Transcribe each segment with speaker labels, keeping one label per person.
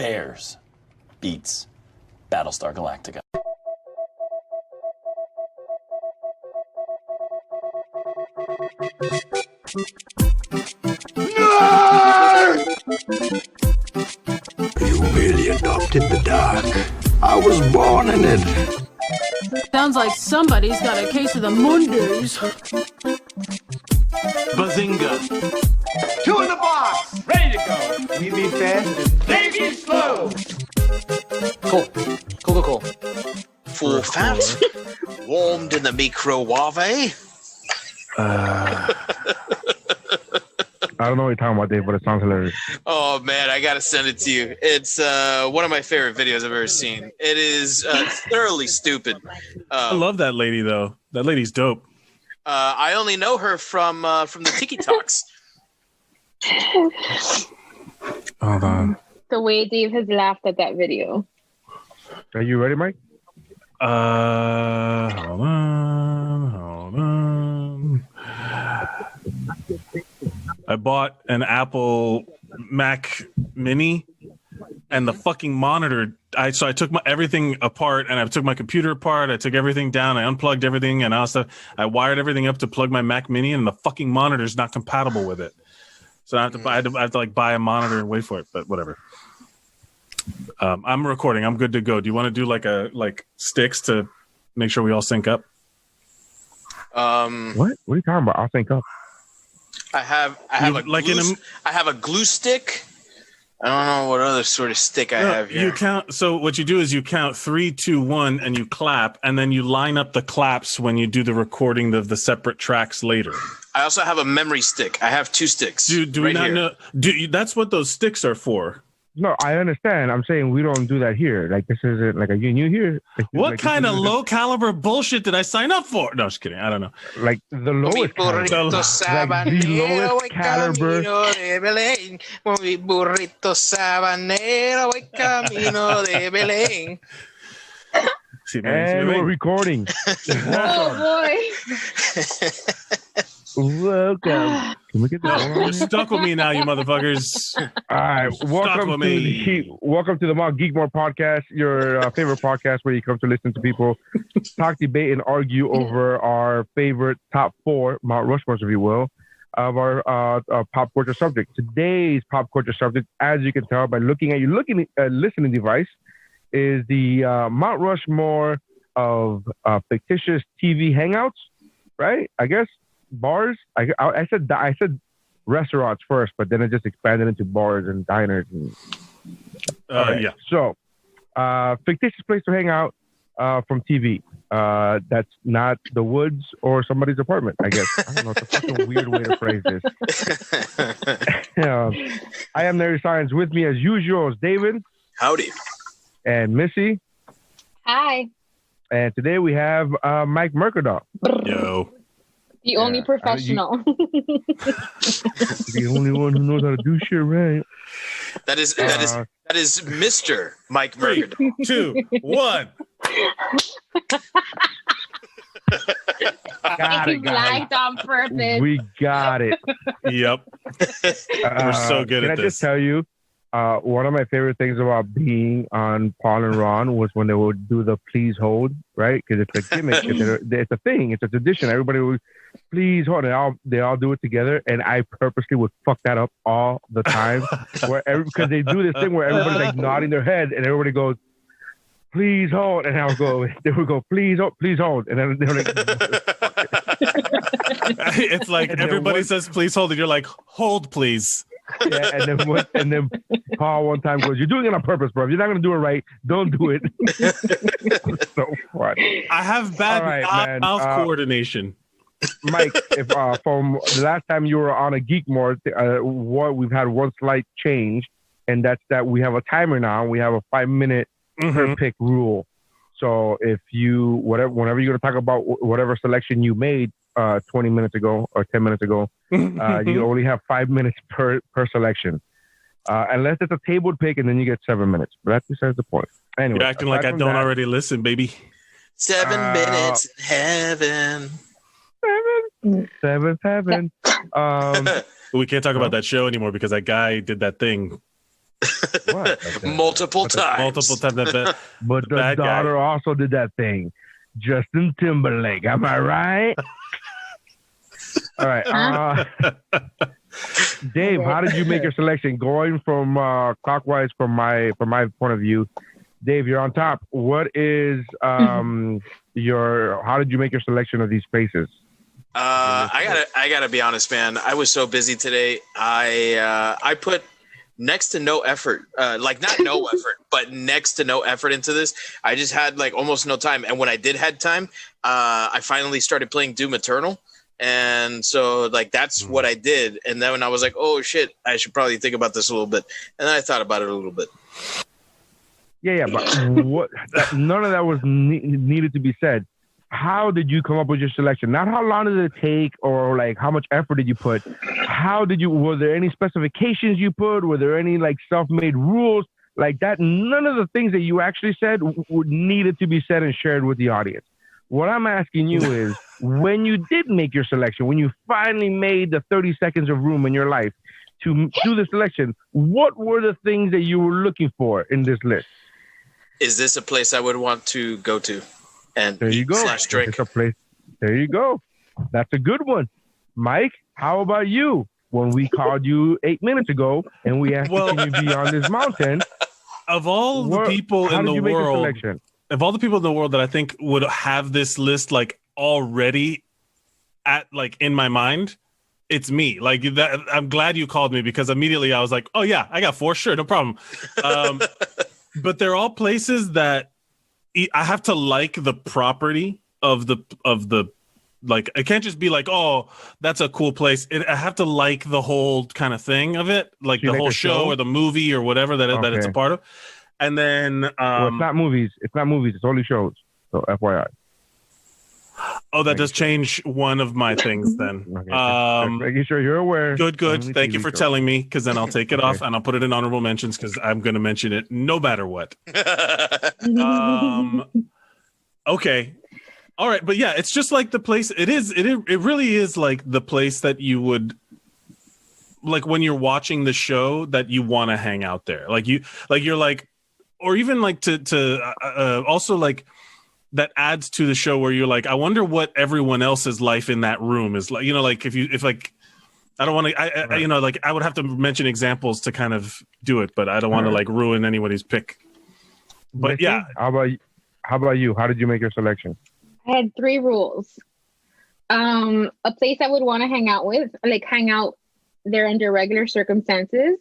Speaker 1: Bears beats Battlestar Galactica.
Speaker 2: You really adopted the dark. I was born in it.
Speaker 3: Sounds like somebody's got a case of the Mondays.
Speaker 4: Bazinga.
Speaker 5: Two in the box. Ready to go. We be fast. They be slow.
Speaker 4: Cool.
Speaker 6: Full fat. Warmed in the microwave.
Speaker 7: I don't know what you're talking about, Dave, but it sounds hilarious.
Speaker 6: Oh man, I gotta send it to you. It's one of my favorite videos I've ever seen. It is thoroughly stupid.
Speaker 4: I love that lady though. That lady's dope.
Speaker 6: I only know her from the Tiki Talks.
Speaker 4: Hold on.
Speaker 8: The way Dave has laughed at that video.
Speaker 7: Are you ready, Mike?
Speaker 4: Hold on. I bought an Apple Mac Mini, and the fucking monitor. I took everything apart, and I took my computer apart. I took everything down. I unplugged everything, and I wired everything up to plug my Mac Mini, and the fucking monitor is not compatible with it. So I have to buy a monitor and wait for it. But whatever. I'm recording. I'm good to go. Do you want to do like sticks to make sure we all sync up?
Speaker 7: What are you talking about? I'll sync up.
Speaker 6: I have a glue stick. I don't know what other sort of stick I have here.
Speaker 4: You count. So what you do is you count 3, 2, 1, and you clap, and then you line up the claps when you do the recording of the separate tracks later.
Speaker 6: I also have a memory stick. I have 2 sticks.
Speaker 4: Do we not know? That's what those sticks are for.
Speaker 7: No, I understand. I'm saying we don't do that here. Like, this isn't like, are you new here? Like,
Speaker 4: what kind of low caliber bullshit did I sign up for? No, just kidding. I don't know.
Speaker 7: Like the lowest caliber. The lowest caliber. And we're recording.
Speaker 8: Oh boy.
Speaker 7: Welcome. Can we get this?
Speaker 4: You're stuck with me now, you motherfuckers.
Speaker 7: All right. Welcome to the Mt.Geekmore podcast, your favorite podcast where you come to listen to people talk, debate, and argue over our favorite top 4 Mount Rushmores, if you will, of our pop culture subject. Today's pop culture subject, as you can tell by looking at your listening device, is the Mount Rushmore of fictitious TV hangouts, right? I guess. Bars. I said restaurants first, but then it just expanded into bars and diners. And,
Speaker 4: Yeah.
Speaker 7: So, fictitious place to hang out from TV. That's not the woods or somebody's apartment. I guess. I don't know. It's a fucking weird way to phrase this. I am Nary Science. With me, as usual, is David.
Speaker 6: Howdy.
Speaker 7: And Missy.
Speaker 8: Hi.
Speaker 7: And today we have Mike Mercadal.
Speaker 4: Yo.
Speaker 8: The only professional.
Speaker 7: The only one who knows how to do shit right.
Speaker 6: That is Mr. Mike
Speaker 4: 3, 2, 1.
Speaker 7: Got it, guys.
Speaker 8: On purpose.
Speaker 7: We got it.
Speaker 4: Yep. We're so good at this.
Speaker 7: Can I just tell you, one of my favorite things about being on Paul and Ron was when they would do the please hold, right? Because it's a gimmick. It's a thing. It's a tradition. Everybody would please hold. And they all do it together. And I purposely would fuck that up all the time. Because they do this thing where everybody's like nodding their head and everybody goes, please hold. And they would go, please hold. And then they're like,
Speaker 4: it's like everybody says please hold, and you're like, hold please.
Speaker 7: Yeah, and then Paul one time goes, "You're doing it on purpose, bro. If you're not gonna do it right, don't do it." It's so funny.
Speaker 4: I have bad mouth coordination.
Speaker 7: Mike, if from the last time you were on a Geekmore, we've had one slight change, and that's that we have a timer now. We have a 5-minute per pick rule. So if you whenever you're gonna talk about whatever selection you made 20 minutes ago or 10 minutes ago, you only have 5 minutes per selection, unless it's a tabled pick, and then you get 7 minutes. But that's besides the point. Anyway,
Speaker 4: you're acting like I don't already listen, baby.
Speaker 6: 7 minutes in heaven.
Speaker 7: Seven.
Speaker 4: We can't talk about that show anymore because that guy did that thing.
Speaker 7: What?
Speaker 6: Multiple times.
Speaker 4: Multiple times.
Speaker 7: But the daughter also did that thing. Justin Timberlake. Am I right? All right. Dave, how did you make your selection? Going from clockwise from my point of view. Dave, you're on top. What is how did you make your selection of these places?
Speaker 6: I gotta be honest, man. I was so busy today. I put next to no effort, like not no effort, but next to no effort into this. I just had like almost no time. And when I did had time, I finally started playing Doom Eternal. And so like, that's what I did. And then when I was like, oh shit, I should probably think about this a little bit. And then I thought about it a little bit.
Speaker 7: Yeah. But none of that was needed to be said. How did you come up with your selection? Not how long did it take or like how much effort did you put? Were there any specifications you put? Were there any like self-made rules like that? None of the things that you actually said needed to be said and shared with the audience. What I'm asking you is when you did make your selection, when you finally made the 30 seconds of room in your life to do the selection, what were the things that you were looking for in this list?
Speaker 6: Is this a place I would want to go to? And
Speaker 7: there you go.
Speaker 6: Drink.
Speaker 7: It's a place. There you go. That's a good one. Mike, how about you? When we called you 8 minutes ago and we asked you, can you be on this mountain?
Speaker 4: Of all the people in the world, that I think would have this list like already at like in my mind, it's me. Like that. I'm glad you called me because immediately I was like, oh yeah, I got 4, sure, no problem. But they're all places that I have to like the property of the like. It can't just be like, oh, that's a cool place. I have to like the whole kind of thing of it, like the whole show or the movie or whatever that it's a part of. And then
Speaker 7: well, it's not movies. It's only shows. So FYI.
Speaker 4: Oh, that does change one of my things then.
Speaker 7: Okay. Making sure you're aware.
Speaker 4: Good. Thank you for telling me, because then I'll take it off and I'll put it in honorable mentions because I'm going to mention it no matter what. Okay. All right. But yeah, it's just like the place. It really is like the place that you would, like when you're watching the show, that you want to hang out there. You're like, or even like to also like, that adds to the show where you're like, I wonder what everyone else's life in that room is like. You know, like if I don't want to, you know, like I would have to mention examples to kind of do it, but I don't want to like ruin anybody's pick. But yeah,
Speaker 7: how about you? How did you make your selection?
Speaker 8: I had 3 rules. A place I would want to hang out there under regular circumstances.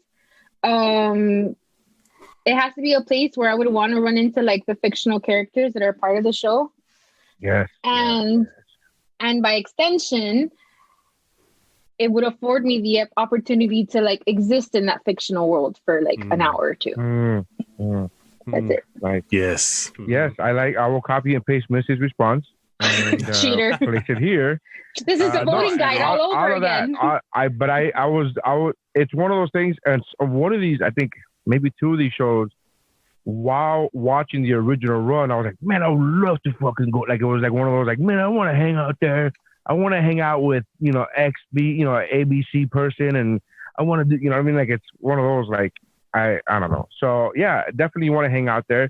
Speaker 8: It has to be a place where I would want to run into like the fictional characters that are part of the show.
Speaker 7: Yes.
Speaker 8: And by extension, it would afford me the opportunity to like exist in that fictional world for like an hour or 2. That's it.
Speaker 7: Nice.
Speaker 4: Yes.
Speaker 7: Yes. I will copy and paste Missy's response. And,
Speaker 8: cheater.
Speaker 7: Place it here.
Speaker 8: This is the voting guide all over again.
Speaker 7: I was. It's one of those things, and one of these, I think. Maybe 2 of these shows, while watching the original run, I was like, man, I would love to fucking go. Like, it was like one of those, like, man, I want to hang out there. I want to hang out with, you know, ABC person. And I want to do, you know what I mean? Like, it's one of those, like, I don't know. So, yeah, definitely want to hang out there.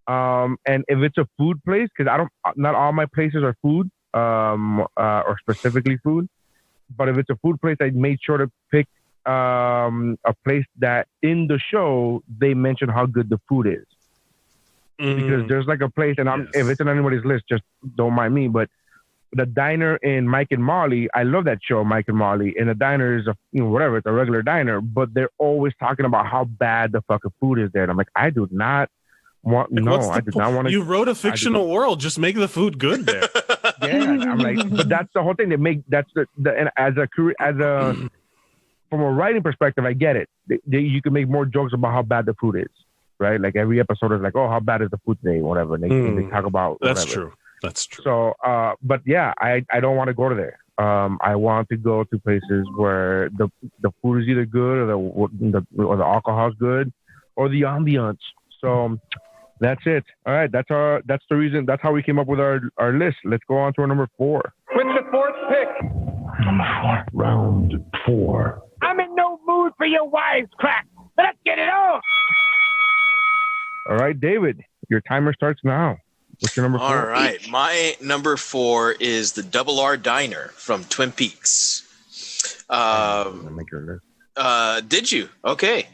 Speaker 7: And if it's a food place, because not all my places are food, or specifically food. But if it's a food place, I made sure to pick a place that in the show they mention how good the food is, because there's like a place, and if it's on anybody's list, just don't mind me, but the diner in Mike and Molly, I love that show, Mike and Molly, and the diner is it's a regular diner, but they're always talking about how bad the fucking food is there, and I'm like, I do not want I do not want to.
Speaker 4: You wrote a fictional world, just make the food good there.
Speaker 7: Yeah, I'm like, but that's the whole thing. That's the and as a from a writing perspective, I get it. You can make more jokes about how bad the food is, right? Like every episode is like, oh, how bad is the food today, whatever. And they talk about whatever.
Speaker 4: That's true.
Speaker 7: So, but yeah, I don't want to go to there. I want to go to places where the food is either good or the alcohol's good or the ambiance. So that's it. All right, that's the reason. That's how we came up with our list. Let's go on to our number 4.
Speaker 5: With the 4th pick.
Speaker 2: Number 4. Round 4.
Speaker 5: I'm in no mood for your wives, crack. Let's get it on.
Speaker 7: All right, David, your timer starts now. What's your number 4?
Speaker 6: All right. My number 4 is the Double R Diner from Twin Peaks.
Speaker 7: Make your list.
Speaker 6: Did you? Okay.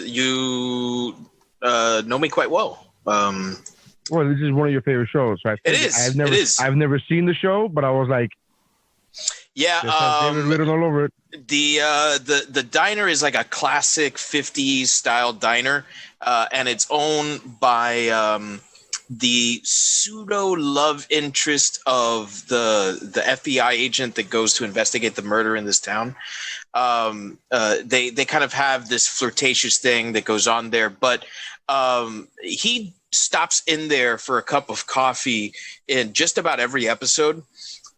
Speaker 6: You know me quite well.
Speaker 7: Well, this is one of your favorite shows, right?
Speaker 6: It is.
Speaker 7: I've never seen the show, but I was like,
Speaker 6: yeah.
Speaker 7: David written all over it.
Speaker 6: The diner is like a classic 50s style diner, and it's owned by the pseudo love interest of the FBI agent that goes to investigate the murder in this town. They kind of have this flirtatious thing that goes on there, but he stops in there for a cup of coffee in just about every episode,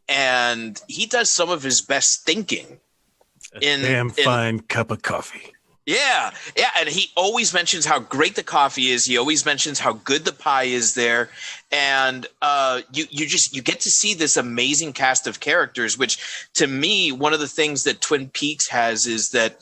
Speaker 6: and he does some of his best thinking.
Speaker 4: Fine cup of coffee.
Speaker 6: Yeah, and he always mentions how great the coffee is. He always mentions how good the pie is there, and you get to see this amazing cast of characters. Which, to me, one of the things that Twin Peaks has is that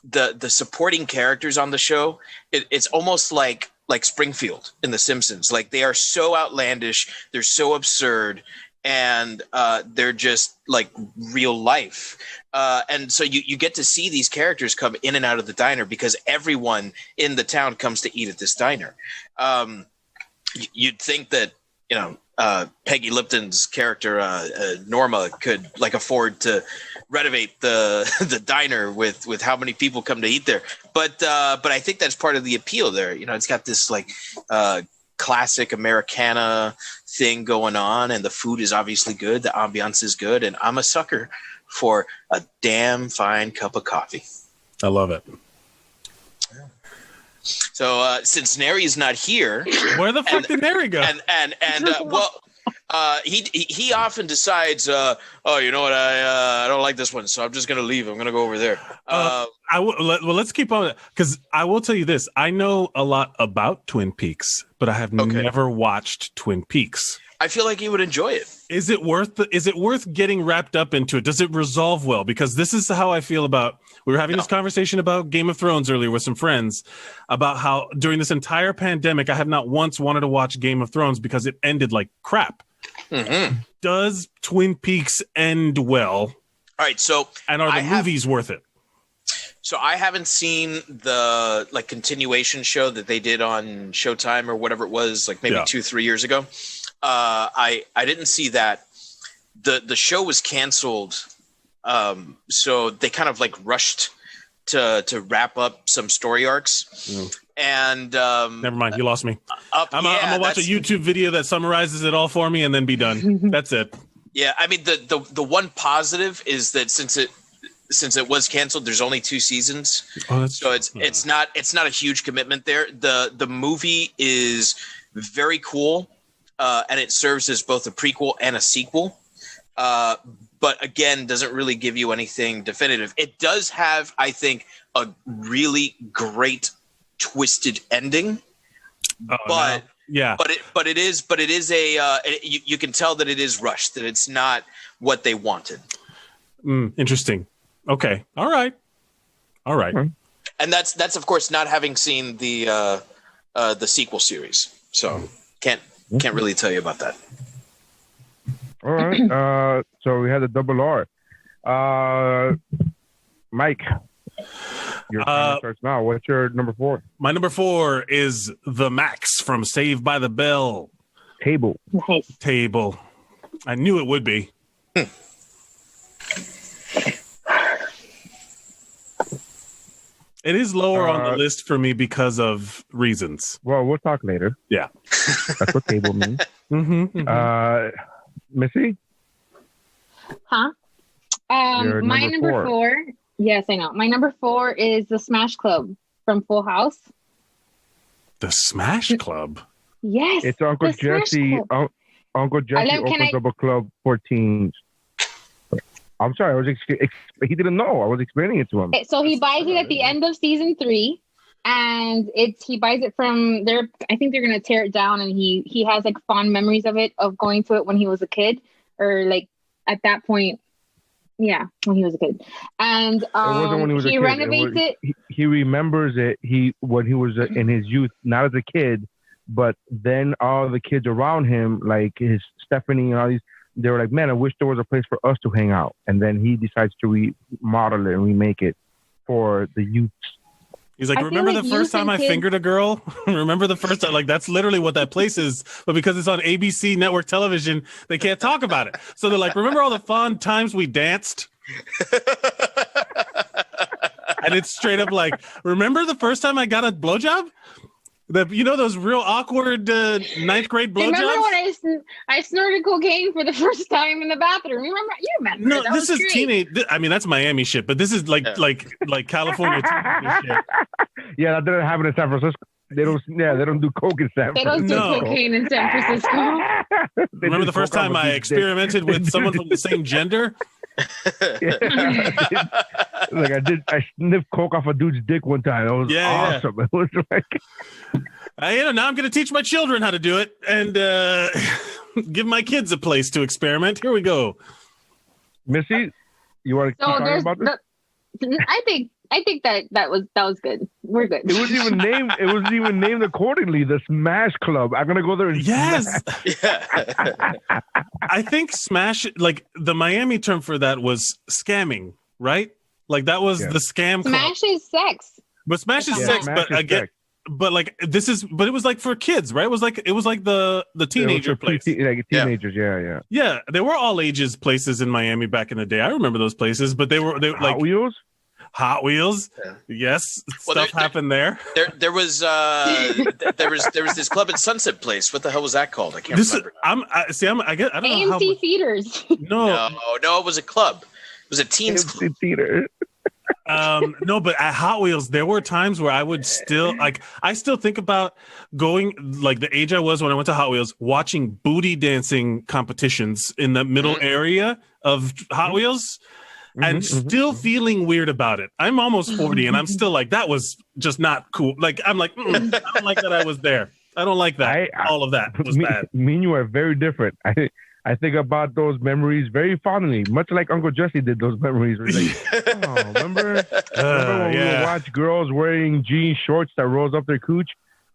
Speaker 6: the supporting characters on the show, it's almost like Springfield in The Simpsons. Like, they are so outlandish, they're so absurd, and they're just like real life. And so you get to see these characters come in and out of the diner because everyone in the town comes to eat at this diner. You'd think that, Peggy Lipton's character, Norma, could afford to renovate the diner with how many people come to eat there. But I think that's part of the appeal there. It's got this classic Americana thing going on, and the food is obviously good. The ambiance is good, and I'm a sucker for a damn fine cup of coffee.
Speaker 4: I love it.
Speaker 6: So since Neri's not here,
Speaker 4: where the fuck did Neri go?
Speaker 6: He often decides, you know what, I don't like this one, so I'm just gonna leave. I'm gonna go over there.
Speaker 4: Let's keep on, because I will tell you this: I know a lot about Twin Peaks, but I have never watched Twin Peaks.
Speaker 6: I feel like you would enjoy it.
Speaker 4: Is it worth getting wrapped up into it? Does it resolve well? Because this is how I feel about. We were having this conversation about Game of Thrones earlier with some friends about how during this entire pandemic, I have not once wanted to watch Game of Thrones because it ended like crap.
Speaker 6: Mm-hmm.
Speaker 4: Does Twin Peaks end well?
Speaker 6: All right, so
Speaker 4: and are the movies worth it?
Speaker 6: So I haven't seen the continuation show that they did on Showtime or whatever it was, maybe 2-3 years ago. I didn't see that. The show was canceled, so they kind of rushed to wrap up some story arcs. Mm. And
Speaker 4: never mind, you lost me. I'm gonna watch a YouTube video that summarizes it all for me and then be done. That's it.
Speaker 6: Yeah, I mean the one positive is that since it was canceled, there's only 2 seasons.
Speaker 4: Oh, that's
Speaker 6: so true. It's not a huge commitment there. The movie is very cool, and it serves as both a prequel and a sequel. But again, doesn't really give you anything definitive. It does have, I think, a really great twisted ending. But it is a you can tell that it is rushed, that it's not what they wanted.
Speaker 4: Interesting. Okay. All right.
Speaker 6: And that's of course not having seen the sequel series, so can't really tell you about that.
Speaker 7: All right. So we had a double R. Mike, your time starts now. What's your number 4?
Speaker 4: My number 4 is the Max from Saved by the Bell.
Speaker 7: Table.
Speaker 8: Nice.
Speaker 4: Table. I knew it would be. It is lower on the list for me because of reasons.
Speaker 7: Well, we'll talk later.
Speaker 4: Yeah.
Speaker 7: That's what table means. Missy?
Speaker 8: Huh? My number 4. Yes, I know. My number 4 is the Smash Club from Full House.
Speaker 4: The Smash Club?
Speaker 8: Yes.
Speaker 7: It's Uncle Jesse. Uncle Jesse opens up a club for teens. I'm sorry. He didn't know. I was explaining it to him.
Speaker 8: So he buys it at the end of season 3, and he buys it from there. I think they're gonna tear it down, and he has fond memories of going to it when he was a kid, or at that point Yeah, when he was a kid, and
Speaker 7: It wasn't when he was a
Speaker 8: he
Speaker 7: kid.
Speaker 8: renovates it.
Speaker 7: He remembers it. When he was in his youth, not as a kid, but then all the kids around him, like his Stephanie and all these, they were like, "Man, I wish there was a place for us to hang out." And then he decides to remodel it and remake it for the youths.
Speaker 4: He's like,
Speaker 8: I feel
Speaker 4: remember
Speaker 8: like
Speaker 4: the first time I
Speaker 8: kids-
Speaker 4: fingered a girl? Remember the first time? Like, that's literally what that place is. But because it's on ABC network television, they can't talk about it. So they're like, remember all the fun times we danced? And it's straight up like, remember the first time I got a blowjob? Those real awkward ninth grade blowjobs?
Speaker 8: Remember when I snorted cocaine for the first time in the bathroom? You remember?
Speaker 4: No,
Speaker 8: That
Speaker 4: this
Speaker 8: was
Speaker 4: is
Speaker 8: great.
Speaker 4: teenage. I mean, that's Miami shit, but this is like California teenage shit.
Speaker 7: Yeah, that didn't happen in San Francisco. They don't do coke in San
Speaker 8: They don't do
Speaker 4: No.
Speaker 8: cocaine in San Francisco.
Speaker 4: Remember the first time I experimented with someone from the same gender?
Speaker 7: I sniffed coke off a dude's dick one time. It was awesome. It was like,
Speaker 4: now I'm going to teach my children how to do it and give my kids a place to experiment. Here we go.
Speaker 7: Missy, you want to keep talking about this?
Speaker 8: I think that was good. We're good.
Speaker 7: It wasn't even named. It wasn't even named accordingly. The Smash Club. I'm gonna go there and
Speaker 4: Yes.
Speaker 6: Yeah.
Speaker 4: I think Smash, like the Miami term for that was scamming, right? Like that was the scam club.
Speaker 8: Smash is sex.
Speaker 4: But Smash is
Speaker 8: Yeah,
Speaker 4: sex,
Speaker 7: Smash
Speaker 4: but
Speaker 7: is
Speaker 4: again,
Speaker 7: sex.
Speaker 4: but it was like for kids, right? It was like the teenager place.
Speaker 7: Like teenagers, yeah.
Speaker 4: Yeah, there were all ages places in Miami back in the day. I remember those places, but they were like
Speaker 7: Hot Wheels.
Speaker 4: Hot Wheels.
Speaker 6: Yeah.
Speaker 4: Yes,
Speaker 6: Well,
Speaker 4: stuff happened there.
Speaker 6: There was this club in Sunset Place. What the hell was that called? I can't remember.
Speaker 4: I don't know how.
Speaker 8: AMC theaters.
Speaker 4: No,
Speaker 6: No, it was a club. It was a teens club.
Speaker 7: Theater.
Speaker 4: No, but at Hot Wheels, there were times where I would still I still think about going like the age I was when I went to Hot Wheels, watching booty dancing competitions in the middle area of Hot Wheels. And still feeling weird about it. I'm almost 40 and I'm still like, that was just not cool. Like, I'm like, I don't like that I was there. I don't like that. All of that was bad.
Speaker 7: Me and you are very different. I think about those memories very fondly, much like Uncle Jesse did those memories. Like, remember when we would watch girls wearing jean shorts that rose up their cooch?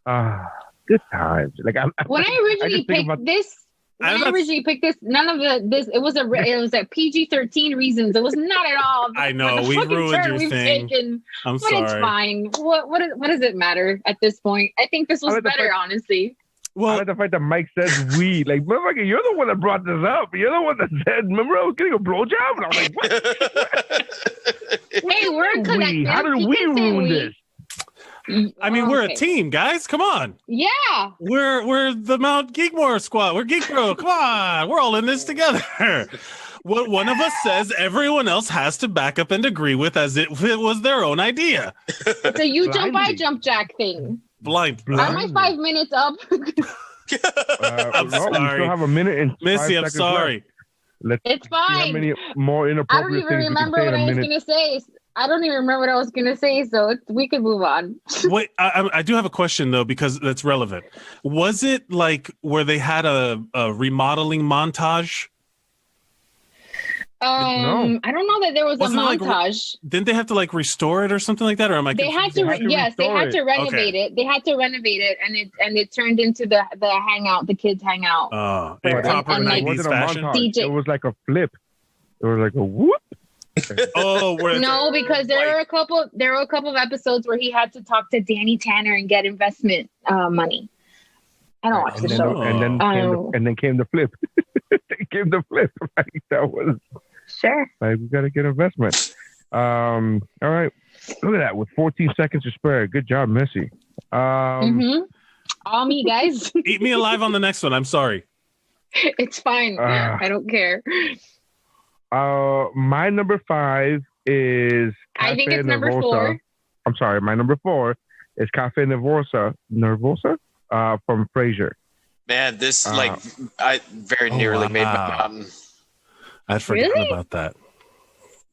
Speaker 7: Good times. Like
Speaker 8: When I originally picked this, none of this. It was a PG-13 reasons. It was not at all.
Speaker 4: I know we ruined your thing. I'm sorry.
Speaker 8: It's fine. What does it matter at this point? I think this was better, honestly.
Speaker 7: Well, I like the fact that Mike says we. Like, motherfucker, you're the one that brought this up. You're the one that said, remember I was getting a blowjob? And I was like, what?
Speaker 8: Hey, we're connected.
Speaker 7: How did we ruin this?
Speaker 4: I mean, we're a team, guys. Come on.
Speaker 8: Yeah.
Speaker 4: We're the Mt.Geekmore squad. We're Geek Bro. Come on. We're all in this together. What one of us says, everyone else has to back up and agree with as if it was their own idea.
Speaker 8: It's a you jump, I jump jack thing.
Speaker 4: Blind.
Speaker 8: Are my 5 minutes up?
Speaker 4: I'm sorry.
Speaker 7: We still have a minute and
Speaker 4: Missy,
Speaker 7: 5
Speaker 4: I'm
Speaker 7: seconds
Speaker 4: sorry.
Speaker 7: left.
Speaker 8: It's fine.
Speaker 7: How many more
Speaker 8: I
Speaker 7: inappropriate
Speaker 8: don't even
Speaker 7: things
Speaker 8: remember what I was going to say. I don't even remember what I was going to say, so we can move on.
Speaker 4: Wait, I do have a question, though, because that's relevant. Was it like where they had a remodeling montage?
Speaker 7: No.
Speaker 8: I don't know that there was
Speaker 4: Wasn't
Speaker 8: a
Speaker 4: it
Speaker 8: montage.
Speaker 4: Didn't they have to like restore it or something like that? Or am I
Speaker 8: They had to,
Speaker 7: Yes,
Speaker 8: they had to renovate
Speaker 4: Okay.
Speaker 8: it. They had to renovate it, and it turned into the hangout, the kids hangout.
Speaker 4: In
Speaker 8: And-
Speaker 4: proper
Speaker 8: and, like,
Speaker 4: 90s
Speaker 7: It wasn't a
Speaker 4: fashion?
Speaker 7: montage.
Speaker 8: DJ.
Speaker 7: It was like a flip. It was like a whoop.
Speaker 4: Oh, where
Speaker 8: No, because there were a couple of episodes where he had to talk to Danny Tanner and get investment money. I don't watch the show.
Speaker 7: And then came the flip. It came the flip. Like, that was
Speaker 8: Sure.
Speaker 7: like, we got to get investment. All right. Look at that. With 14 seconds to spare. Good job, Missy.
Speaker 8: All me, guys.
Speaker 4: Eat me alive on the next one. I'm sorry.
Speaker 8: It's fine. I don't care.
Speaker 7: My number 5 is
Speaker 8: I think
Speaker 7: Cafe
Speaker 8: it's number
Speaker 7: Nervosa.
Speaker 8: 4.
Speaker 7: I'm sorry. My number 4 is Cafe Nervosa from Frasier.
Speaker 6: Man, this I very nearly made my mountain.
Speaker 4: I'd forgotten
Speaker 8: Really?
Speaker 4: about that.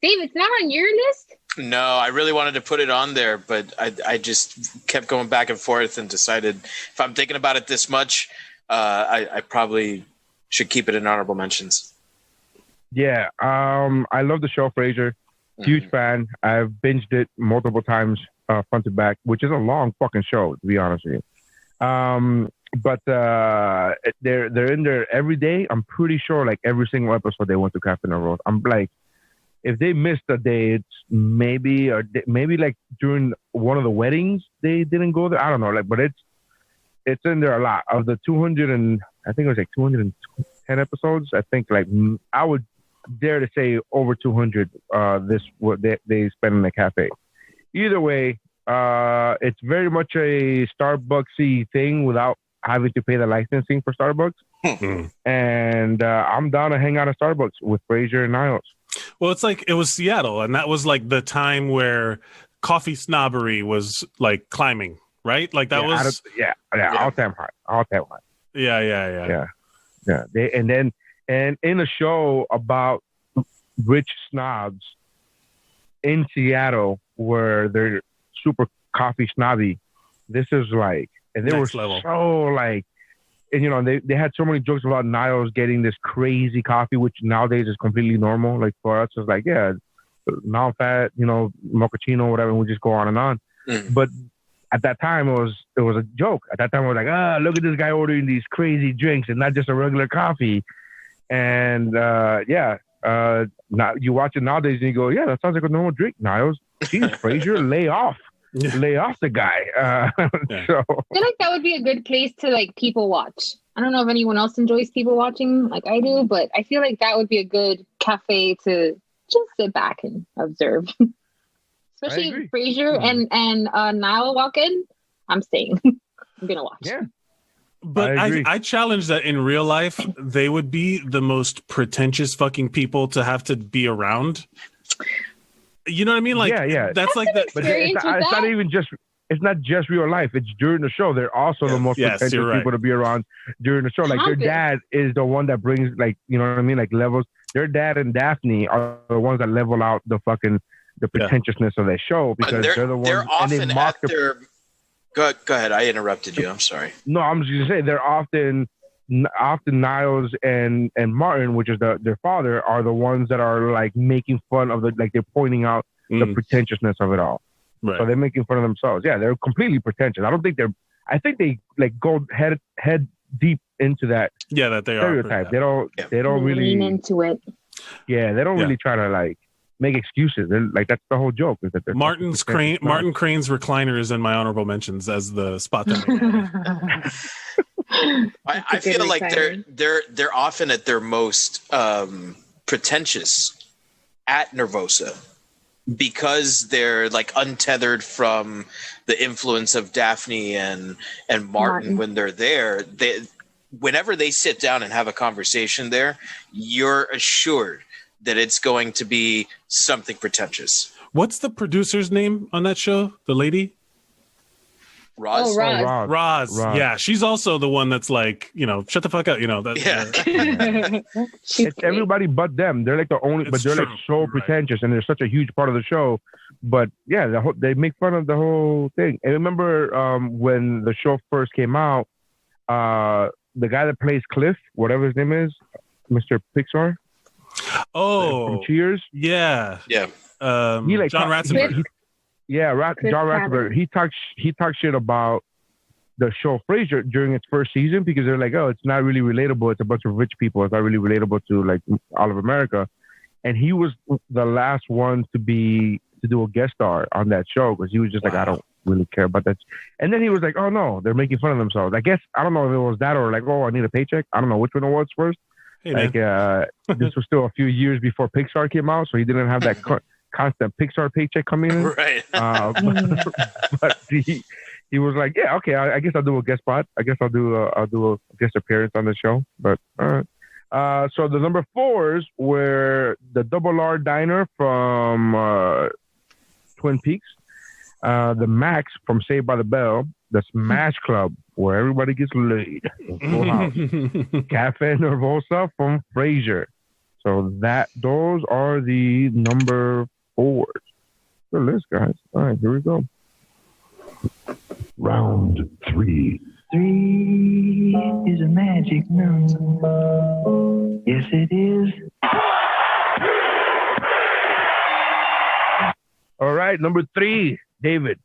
Speaker 8: Dave, it's not on your list?
Speaker 6: No, I really wanted to put it on there, but I just kept going back and forth and decided if I'm thinking about it this much, I probably should keep it in honorable mentions.
Speaker 7: Yeah, I love the show Frasier. Huge fan. I've binged it multiple times, front to back, which is a long fucking show, to be honest with you. But they're in there every day. I'm pretty sure, like every single episode, they went to Cafe Nervosa. I'm like, if they missed a day, it's maybe like during one of the weddings they didn't go there. I don't know, like, but it's in there a lot. Of the 200 and I think it was like 210 episodes. I think like I would dare to say over 200. What they spend in the cafe. Either way, it's very much a Starbucksy thing without having to pay the licensing for Starbucks. And I'm down to hang out at Starbucks with Frasier and Niles.
Speaker 4: Well, it's like it was Seattle, and that was like the time where coffee snobbery was like climbing, right? Like that was all time high. Yeah. And in a show about rich snobs in Seattle where they're super coffee snobby, this is like, and they Next
Speaker 7: were
Speaker 4: level.
Speaker 7: so like, and you know, they had so many jokes about Niles getting this crazy coffee, which nowadays is completely normal. Like for us, it's like, yeah, non-fat, you know, mochaccino, whatever, and we just go on and on. But at that time, it was a joke. At that time, we were like, look at this guy ordering these crazy drinks and not just a regular coffee. And now you watch it nowadays and you go, yeah, that sounds like a normal drink, Niles. Jeez, Frasier, lay off. Lay off the guy. So
Speaker 8: I feel like that would be a good place to like people watch. I don't know if anyone else enjoys people watching like I do, but I feel like that would be a good cafe to just sit back and observe. Especially if Frasier and Niall walk in, I'm staying. I'm gonna watch.
Speaker 7: Yeah.
Speaker 4: But I challenge that in real life, they would be the most pretentious fucking people to have to be around. You know what I mean? Like, that's like that.
Speaker 7: But it's not even just. It's not just real life. It's during the show. They're also the most pretentious people to be around during the show. Like their dad is the one that brings, like, you know what I mean, like levels. Their dad and Daphne are the ones that level out the pretentiousness of that show because they're the ones.
Speaker 6: They're often
Speaker 7: and they mock
Speaker 6: at their. Go ahead. I interrupted you. I'm sorry.
Speaker 7: No, I'm just gonna say they're often Niles and Martin, which is their father, are the ones that are like making fun of they're pointing out the pretentiousness of it all. Right. So they're making fun of themselves. Yeah, they're completely pretentious. I think they like go head deep into that.
Speaker 4: Yeah, that they
Speaker 7: stereotype.
Speaker 4: are.
Speaker 7: They don't really
Speaker 8: lean into it.
Speaker 7: Yeah, they don't really try to like make excuses. They're like, that's the whole joke. Is that
Speaker 4: Martin Crane's recliner is in my honorable mentions as the spot that
Speaker 6: I feel like they're often at their most pretentious at Nervosa because they're like untethered from the influence of Daphne and Martin when they're there. Whenever they sit down and have a conversation there, you're assured that it's going to be something pretentious.
Speaker 4: What's the producer's name on that show? The lady?
Speaker 6: Roz.
Speaker 4: Roz. Yeah, she's also the one that's like, you know, shut the fuck up. You know,
Speaker 7: it's everybody but them. They're like the only, but they're like so pretentious, and they're such a huge part of the show. But yeah, they make fun of the whole thing. And remember when the show first came out, the guy that plays Cliff, whatever his name is, Mr. Pixar.
Speaker 4: Oh,
Speaker 7: from Cheers.
Speaker 6: Yeah.
Speaker 7: He like
Speaker 4: John Ratzenberger.
Speaker 7: John Ratzenberger. He talked shit about the show Frasier during its first season because they're like, oh, it's not really relatable. It's a bunch of rich people. It's not really relatable to like all of America. And he was the last one to do a guest star on that show because he was just like, I don't really care about that. And then he was like, oh no, they're making fun of themselves. I guess I don't know if it was that or like, oh, I need a paycheck. I don't know which one it was first. Hey, like this was still a few years before Pixar came out, so he didn't have that constant Pixar paycheck coming in.
Speaker 6: Right.
Speaker 7: But he was like, yeah, okay, I guess I'll do a guest spot. I guess I'll do a guest appearance on the show. But all right. So the number 4s were the Double R Diner from Twin Peaks, the Max from Saved by the Bell, the Smash Club where everybody gets laid, Full House, Cafe Nervosa from Frasier. So those are the number 4s. Good list, guys. All right, here we go.
Speaker 2: Round 3.
Speaker 9: 3 is a magic number. Yes, it is.
Speaker 7: right, number 3, David.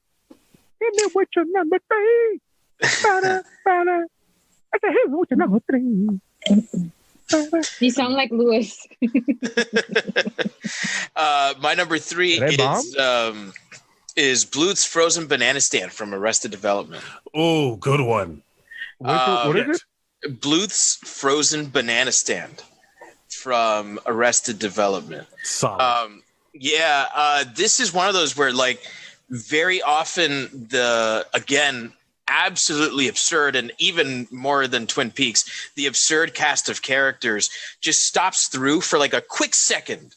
Speaker 7: Hit me with your number 3. Ba-da, ba-da. I said, hit me with your number 3.
Speaker 8: You sound like Lewis.
Speaker 6: My number 3 is Bluth's Frozen Banana Stand from Arrested Development.
Speaker 4: Oh, good one.
Speaker 7: What is it?
Speaker 6: Bluth's Frozen Banana Stand from Arrested Development.
Speaker 4: Solid.
Speaker 6: This is one of those where, like, very often again, absolutely absurd, and even more than Twin Peaks, the absurd cast of characters just stops through for like a quick second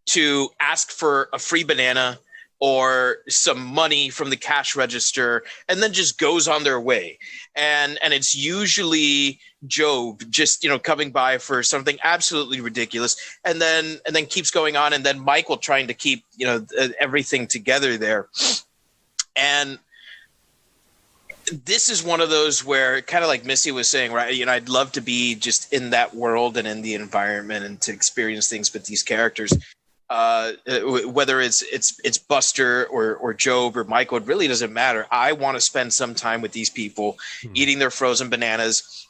Speaker 6: to ask for a free banana or some money from the cash register, and then just goes on their way. And it's usually Job just, coming by for something absolutely ridiculous, and then keeps going on, and then Michael trying to keep, everything together there. And this is one of those where, kind of like Missy was saying, right? I'd love to be just in that world and in the environment and to experience things with these characters. Whether it's Buster or Job or Michael, it really doesn't matter. I want to spend some time with these people, eating their frozen bananas,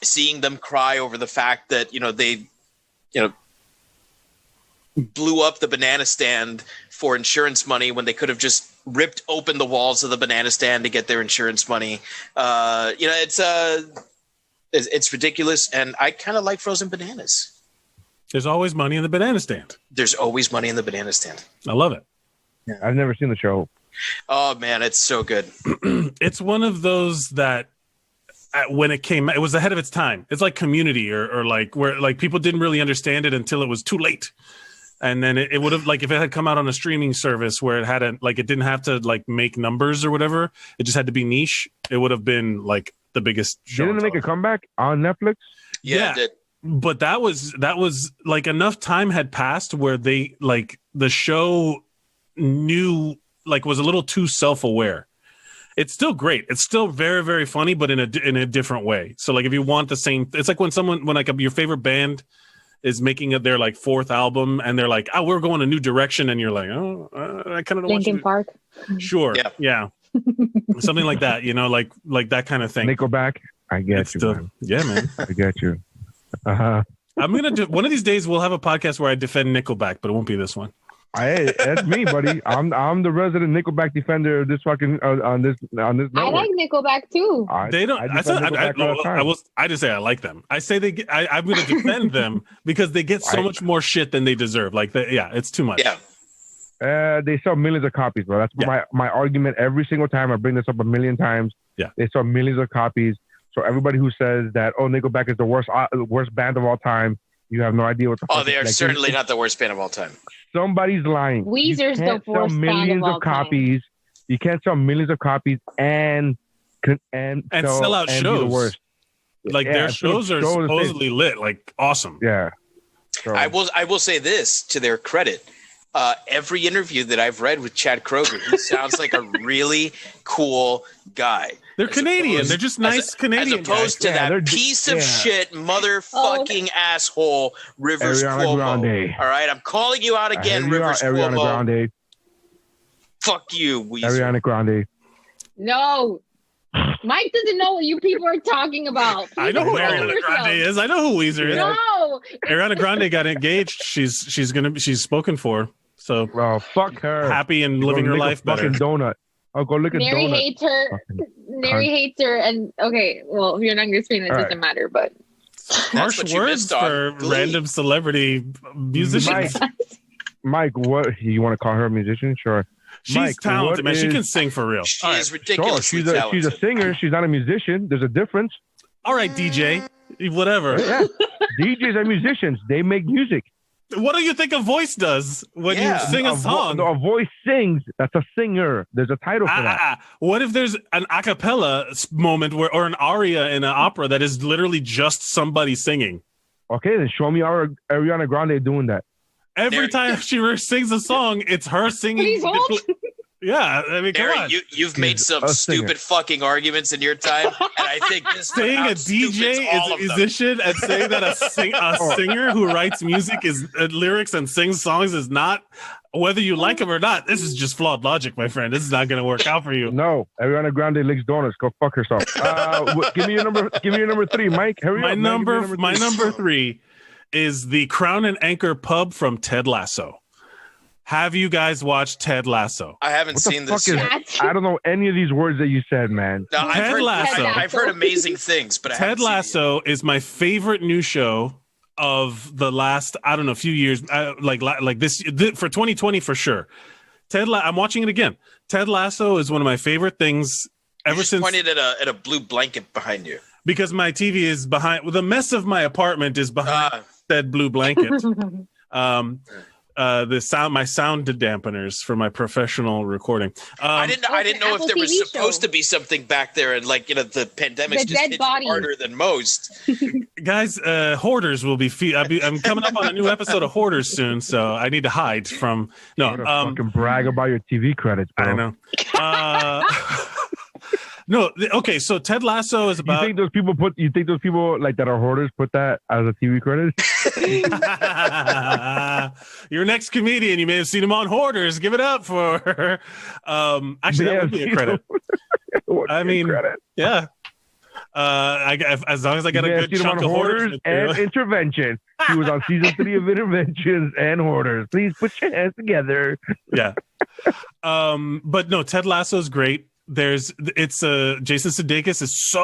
Speaker 6: seeing them cry over the fact that they blew up the banana stand for insurance money when they could have just ripped open the walls of the banana stand to get their insurance money. It's ridiculous, and I kind of like frozen bananas.
Speaker 4: There's always money in the banana stand.
Speaker 6: There's always money in the banana stand.
Speaker 4: I love it.
Speaker 7: Yeah, I've never seen the show.
Speaker 6: Oh, man, it's so good.
Speaker 4: It's one of those that when it came, it was ahead of its time. It's like Community or like where like people didn't really understand it until it was too late. And then it would have, like, if it had come out on a streaming service where it hadn't, like, it didn't have to like make numbers or whatever, it just had to be niche, it would have been like the biggest show.
Speaker 7: Didn't it make a comeback on Netflix?
Speaker 6: Yeah. It did.
Speaker 4: But that was like enough time had passed where they, like, the show knew, like, was a little too self-aware. It's still great. It's still very, very funny, but in a different way. So, like, if you want the same, it's like when like your favorite band is making their like 4th album and they're like, oh, we're going a new direction, and you're like, oh, I kind of don't
Speaker 8: Linkin Park.
Speaker 4: Sure, yeah. Something like that, like that kind of thing.
Speaker 7: Nickelback. I get you, man.
Speaker 4: Yeah, man.
Speaker 7: I get you. I'm
Speaker 4: gonna do one of these days. We'll have a podcast where I defend Nickelback, but it won't be this one.
Speaker 7: Hey, that's me, buddy. I'm the resident Nickelback defender of this fucking on this network. I
Speaker 8: like Nickelback too.
Speaker 4: They don't. I just say I like them. I say I'm going to defend them because they get so much more shit than they deserve. Like, it's too much.
Speaker 6: Yeah.
Speaker 7: They sell millions of copies, bro. That's my argument every single time. I bring this up a million times.
Speaker 4: Yeah.
Speaker 7: They sell millions of copies. So everybody who says that, Nickelback is the worst band of all time, you have no idea what the fuck.
Speaker 6: Oh, they are certainly not the worst band of all time.
Speaker 7: Somebody's lying.
Speaker 8: Weezer's the worst band of all
Speaker 7: copies.
Speaker 8: time.
Speaker 7: You can't sell millions of copies and
Speaker 4: sell out shows.
Speaker 7: Be the worst.
Speaker 4: Like, their shows are supposedly lit, like, awesome.
Speaker 7: Yeah. So.
Speaker 6: I will say this to their credit. Every interview that I've read with Chad Kroeger, he sounds like a really cool guy.
Speaker 4: They're Canadian. They're just nice Canadian
Speaker 6: guys. As opposed to that piece of shit, motherfucking asshole, Rivers Cuomo.
Speaker 7: Grande.
Speaker 6: All right? I'm calling you out again, Rivers
Speaker 7: Ariana
Speaker 6: Cuomo.
Speaker 7: Grande.
Speaker 6: Fuck you, Weezer.
Speaker 7: Ariana Grande.
Speaker 8: No. Mike doesn't know what you people are talking about.
Speaker 4: I know who Ariana Grande is. I know who Weezer is.
Speaker 8: No.
Speaker 4: Ariana Grande got engaged. She's spoken for. So
Speaker 7: fuck her.
Speaker 4: Happy and living her life better.
Speaker 7: Fucking donut. I'll go look at
Speaker 8: Mary
Speaker 7: donut.
Speaker 8: hates her. Mary hates her. And okay, well, if you're an younger screen, it doesn't matter. But
Speaker 4: harsh words for random celebrity musicians.
Speaker 7: Mike, what you want to call her a musician? Sure.
Speaker 4: She's
Speaker 7: Mike,
Speaker 4: talented, man. She can sing for real.
Speaker 6: She is ridiculously talented.
Speaker 7: She's a singer. She's not a musician. There's a difference.
Speaker 4: All right, DJ. Whatever.
Speaker 7: Yeah. DJs are musicians. They make music.
Speaker 4: What do you think a voice does when you sing a song?
Speaker 7: A voice sings. That's a singer. There's a title for that.
Speaker 4: What if there's an a cappella moment or an aria in an opera that is literally just somebody singing?
Speaker 7: Okay, then show me Ariana Grande doing that.
Speaker 4: Every time she sings a song, it's her singing. Yeah, I mean, come
Speaker 6: Barry,
Speaker 4: on.
Speaker 6: you've made some
Speaker 7: a singer.
Speaker 6: stupid fucking arguments in your time, and I think this
Speaker 4: Saying a
Speaker 6: outstupid's
Speaker 4: DJ
Speaker 6: all
Speaker 4: is a
Speaker 6: of them.
Speaker 4: musician and saying that a singer who writes music is lyrics and sings songs is not, whether you like him or not, this is just flawed logic, my friend. This is not going to work out for you.
Speaker 7: No, Ariana Grande licks donuts. Go fuck herself. Give me your number. Give me your number 3, Mike. Hurry
Speaker 4: My
Speaker 7: up, man.
Speaker 4: number,
Speaker 7: Give me your
Speaker 4: my
Speaker 7: three.
Speaker 4: number 3 is the Crown and Anchor Pub from Ted Lasso. Have you guys watched Ted Lasso?
Speaker 6: I haven't
Speaker 7: What the
Speaker 6: seen
Speaker 7: fuck
Speaker 6: this
Speaker 7: is?
Speaker 6: yet.
Speaker 7: I don't know any of these words that you said, man.
Speaker 6: No,
Speaker 4: Ted Lasso.
Speaker 6: I've heard amazing things, but I
Speaker 4: Ted
Speaker 6: haven't seen it yet.
Speaker 4: Lasso is my favorite new show of the last, I don't know, few years, like this for 2020 for sure. I'm watching it again. Ted Lasso is one of my favorite things
Speaker 6: You
Speaker 4: ever
Speaker 6: just
Speaker 4: since.
Speaker 6: pointed at a blue blanket behind you.
Speaker 4: Because my TV is behind. Well, the mess of my apartment is behind that blue blanket. My sound dampeners for my professional recording.
Speaker 6: I didn't know if
Speaker 8: Apple
Speaker 6: there was
Speaker 8: TV
Speaker 6: supposed
Speaker 8: show.
Speaker 6: to be something back there, and the pandemic's
Speaker 8: The
Speaker 6: just
Speaker 8: dead
Speaker 6: hit
Speaker 8: body.
Speaker 6: harder than most.
Speaker 4: Guys, Hoarders will be. I'm coming up on a new episode of Hoarders soon, so I need to hide from. No,
Speaker 7: Fucking brag about your TV credits, bro.
Speaker 4: I know. No, okay. So Ted Lasso is
Speaker 7: You
Speaker 4: about.
Speaker 7: think those people like that are hoarders put that as a TV credit?
Speaker 4: Your next comedian, you may have seen him on Hoarders. Give it up for. Actually, that would be a credit. I mean,
Speaker 7: credit.
Speaker 4: yeah. As long as I got a
Speaker 7: Yeah,
Speaker 4: good
Speaker 7: seen him
Speaker 4: chunk
Speaker 7: on
Speaker 4: of Hoarders
Speaker 7: and
Speaker 4: material.
Speaker 7: Intervention. He was on season 3 of Interventions and Hoarders. Please put your hands together.
Speaker 4: Yeah. But no, Ted Lasso's great. It's Jason Sudeikis is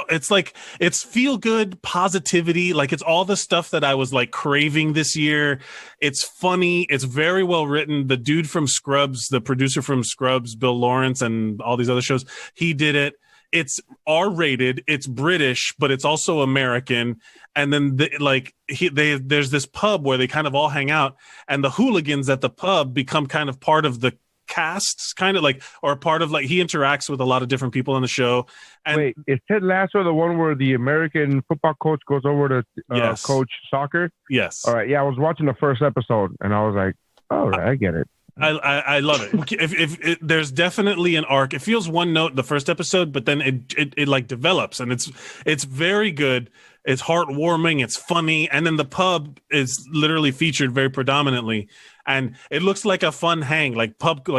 Speaker 4: it's feel good positivity. Like it's all the stuff that I was like craving this year. It's funny. It's very well written. The dude from Scrubs, the producer from Scrubs, Bill Lawrence, and all these other shows, he did it. It's R-rated. It's British, but it's also American. And then there's this pub where they kind of all hang out, and the hooligans at the pub become kind of part of the casts, kind of like, or part of like, he interacts with a lot of different people on the show. And
Speaker 7: Wait, is Ted Lasso the one where the American football coach goes over to
Speaker 4: Yes.
Speaker 7: coach soccer?
Speaker 4: yes,
Speaker 7: All right, yeah, I was watching the first episode and I was like, all right, I get it.
Speaker 4: I love it. If there's definitely an arc. It feels one note the first episode, but then it like develops, and it's very good. It's heartwarming. It's funny, and then the pub is literally featured very predominantly, and it looks like a fun hang, like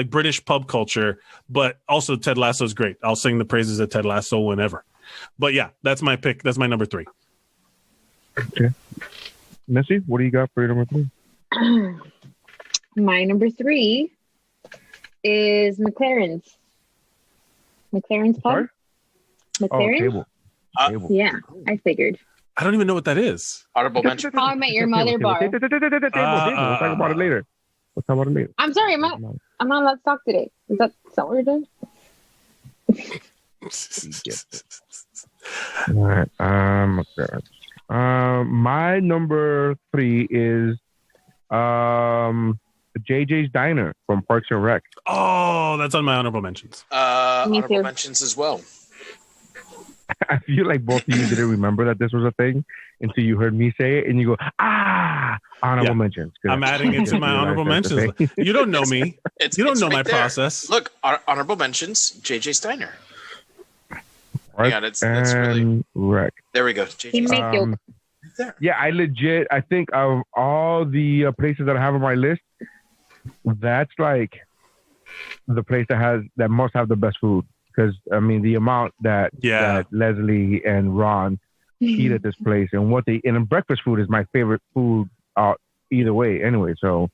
Speaker 4: British pub culture. But also Ted Lasso's great. I'll sing the praises of Ted Lasso whenever. But yeah, that's my pick. That's my number 3.
Speaker 7: Okay, Missy, what do you got for your number 3?
Speaker 8: My number 3 is McLaren's. McLaren's
Speaker 7: Sorry?
Speaker 8: Pub.
Speaker 7: Oh,
Speaker 8: McLaren?
Speaker 7: Cable. Cable.
Speaker 8: Yeah, I figured.
Speaker 4: I don't even know what that is.
Speaker 6: Honorable mention.
Speaker 8: How I Met Your Mother bar.
Speaker 7: Table. We'll talk about it later.
Speaker 8: I'm sorry, I'm not allowed to talk today. Is that what we're doing?
Speaker 7: All right. My number 3 is JJ's Diner from Parks and Rec.
Speaker 4: Oh, that's on my honorable mentions.
Speaker 8: Me
Speaker 6: Honorable
Speaker 8: too.
Speaker 6: mentions as well.
Speaker 7: I feel like both of you didn't remember that this was a thing until you heard me say it, and you go, honorable
Speaker 4: Yeah.
Speaker 7: mentions.
Speaker 4: I'm adding it to my honorable mentions. You don't know me.
Speaker 6: It's,
Speaker 4: You don't
Speaker 6: it's
Speaker 4: know
Speaker 6: right
Speaker 4: my
Speaker 6: there.
Speaker 4: process.
Speaker 6: Look, honorable mentions. JJ Steiner.
Speaker 7: Parks
Speaker 6: Yeah, that's really.
Speaker 7: and Rec.
Speaker 6: There we go.
Speaker 8: He
Speaker 6: JJ.
Speaker 8: make you.
Speaker 7: Yeah, I think of all the places that I have on my list, that's like the place that must have the best food. Because I mean, the amount that Leslie and Ron eat at this place, and breakfast food is my favorite food either way. Anyway, so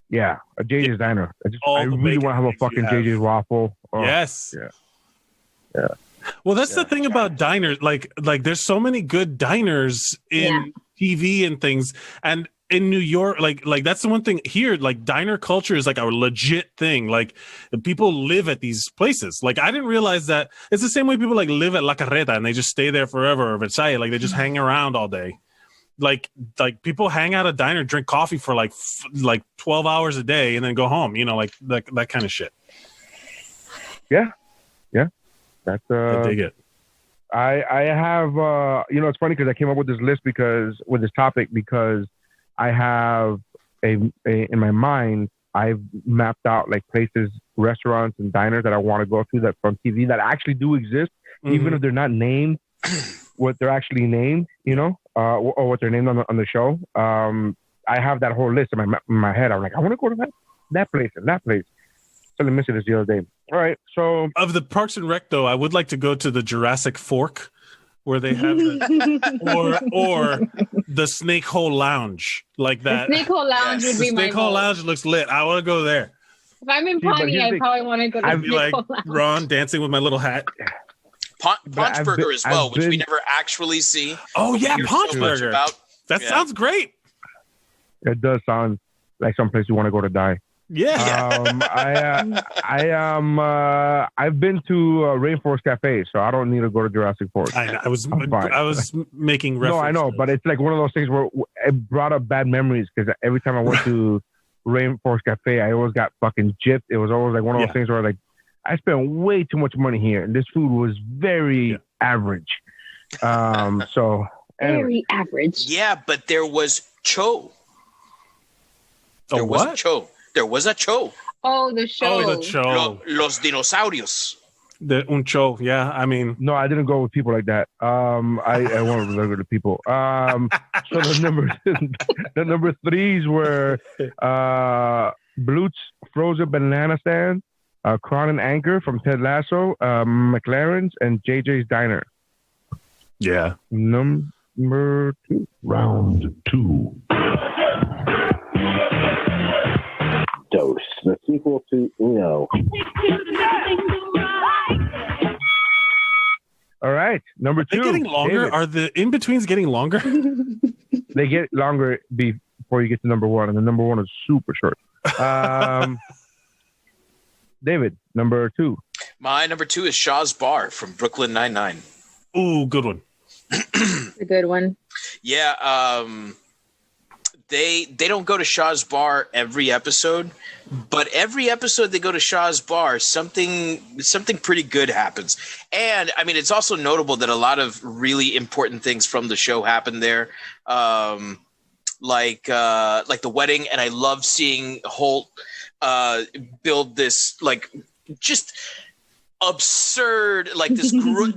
Speaker 7: yeah, a JJ's Diner. I really want to have a fucking JJ's waffle. Oh,
Speaker 4: Yes.
Speaker 7: Yeah.
Speaker 4: Well, that's the thing about diners. Like there's so many good diners in TV and things, and in New York, like that's the one thing here. Like diner culture is like a legit thing. Like people live at these places. Like I didn't realize that it's the same way people like live at La Carreta and they just stay there forever, or Versailles. Like they just hang around all day. Like people hang out at a diner, drink coffee for like 12 hours a day, and then go home. You know, like that kind of shit.
Speaker 7: Yeah. That's
Speaker 4: I dig it.
Speaker 7: I have it's funny because I came up with this list with this topic because I have in my mind I've mapped out like places restaurants and diners that I want to go to that from TV that actually do exist, even if they're not named what they're actually named, you know, or what they're named on the show. I have that whole list in my head. I'm like, I want to go to that place and that place. So I missed it the other day. All right, so
Speaker 4: of the Parks and Rec though, I would like to go to the Jurassic Fork, where they have or the Snake Hole Lounge, like that.
Speaker 8: The Snake Hole Lounge would be my
Speaker 4: Snake Hole Lounge looks lit. I want to go there.
Speaker 8: If I'm in Pawnee, I probably want to go to
Speaker 4: I'd be like
Speaker 8: Snake Hole Lounge.
Speaker 4: Ron dancing with my little hat.
Speaker 6: Paunch Burger as well, which we never actually see.
Speaker 4: Oh yeah, Paunch
Speaker 6: so
Speaker 4: Burger. That sounds great.
Speaker 7: It does sound like someplace you want to go to die.
Speaker 4: Yeah.
Speaker 7: I've been to Rainforest Cafe, so I don't need to go to Jurassic Fork.
Speaker 4: I was making reference.
Speaker 7: No, I know, but it's like one of those things where it brought up bad memories because every time I went to Rainforest Cafe, I always got fucking gypped. It was always like one of those things where like I spent way too much money here, and this food was very average. So anyway.
Speaker 8: Very average.
Speaker 6: Yeah, but there was Cho. There was a Cho. There was a Cho.
Speaker 8: Oh, the show.
Speaker 4: Oh, the Cho.
Speaker 6: Los dinosaurios.
Speaker 4: Un Cho. Yeah, I mean.
Speaker 7: No, I didn't go with people like that. I went with regular people. So the number threes were Blute's Frozen Banana Stand, Cron and Anchor from Ted Lasso, McLaren's, and JJ's Diner.
Speaker 4: Yeah.
Speaker 7: Number two.
Speaker 2: Round 2.
Speaker 9: Dose, the sequel to Uno.
Speaker 7: All right, number 2.
Speaker 4: Are they getting longer?
Speaker 7: David.
Speaker 4: Are the in-betweens getting longer?
Speaker 7: They get longer before you get to number 1, and the number 1 is super short. David, number 2.
Speaker 6: My number 2 is Shaw's Bar from Brooklyn Nine-Nine.
Speaker 4: Ooh, good one.
Speaker 8: A good one.
Speaker 6: Yeah, they don't go to Shaw's Bar every episode, but every episode they go to Shaw's Bar, something pretty good happens. And I mean, it's also notable that a lot of really important things from the show happen there, like the wedding. And I love seeing Holt build this like just absurd, like this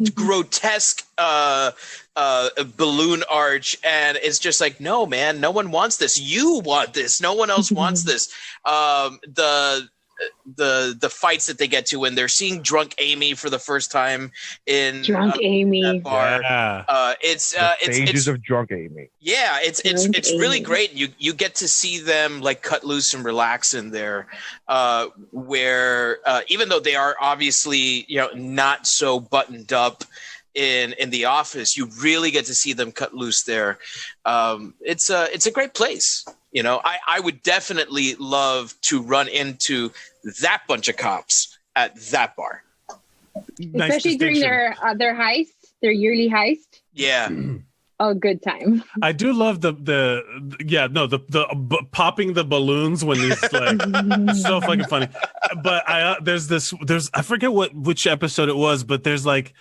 Speaker 6: grotesque balloon arch, and it's just like, no, man, no one wants this. You want this. No one else wants this. The fights that they get to when they're seeing drunk Amy for the first time in
Speaker 8: Amy
Speaker 6: that bar.
Speaker 7: Yeah.
Speaker 6: It's
Speaker 7: stages of drunk Amy.
Speaker 6: Yeah, it's really great. You get to see them like cut loose and relax in there, where even though they are obviously not so buttoned up in the office, you really get to see them cut loose there. It's a great place. I would definitely love to run into that bunch of cops at that bar,
Speaker 8: especially during their heist, their yearly heist.
Speaker 6: Yeah.
Speaker 8: Oh, good time.
Speaker 4: I do love the popping the balloons when these like so fucking funny. But there's I forget which episode it was, but there's like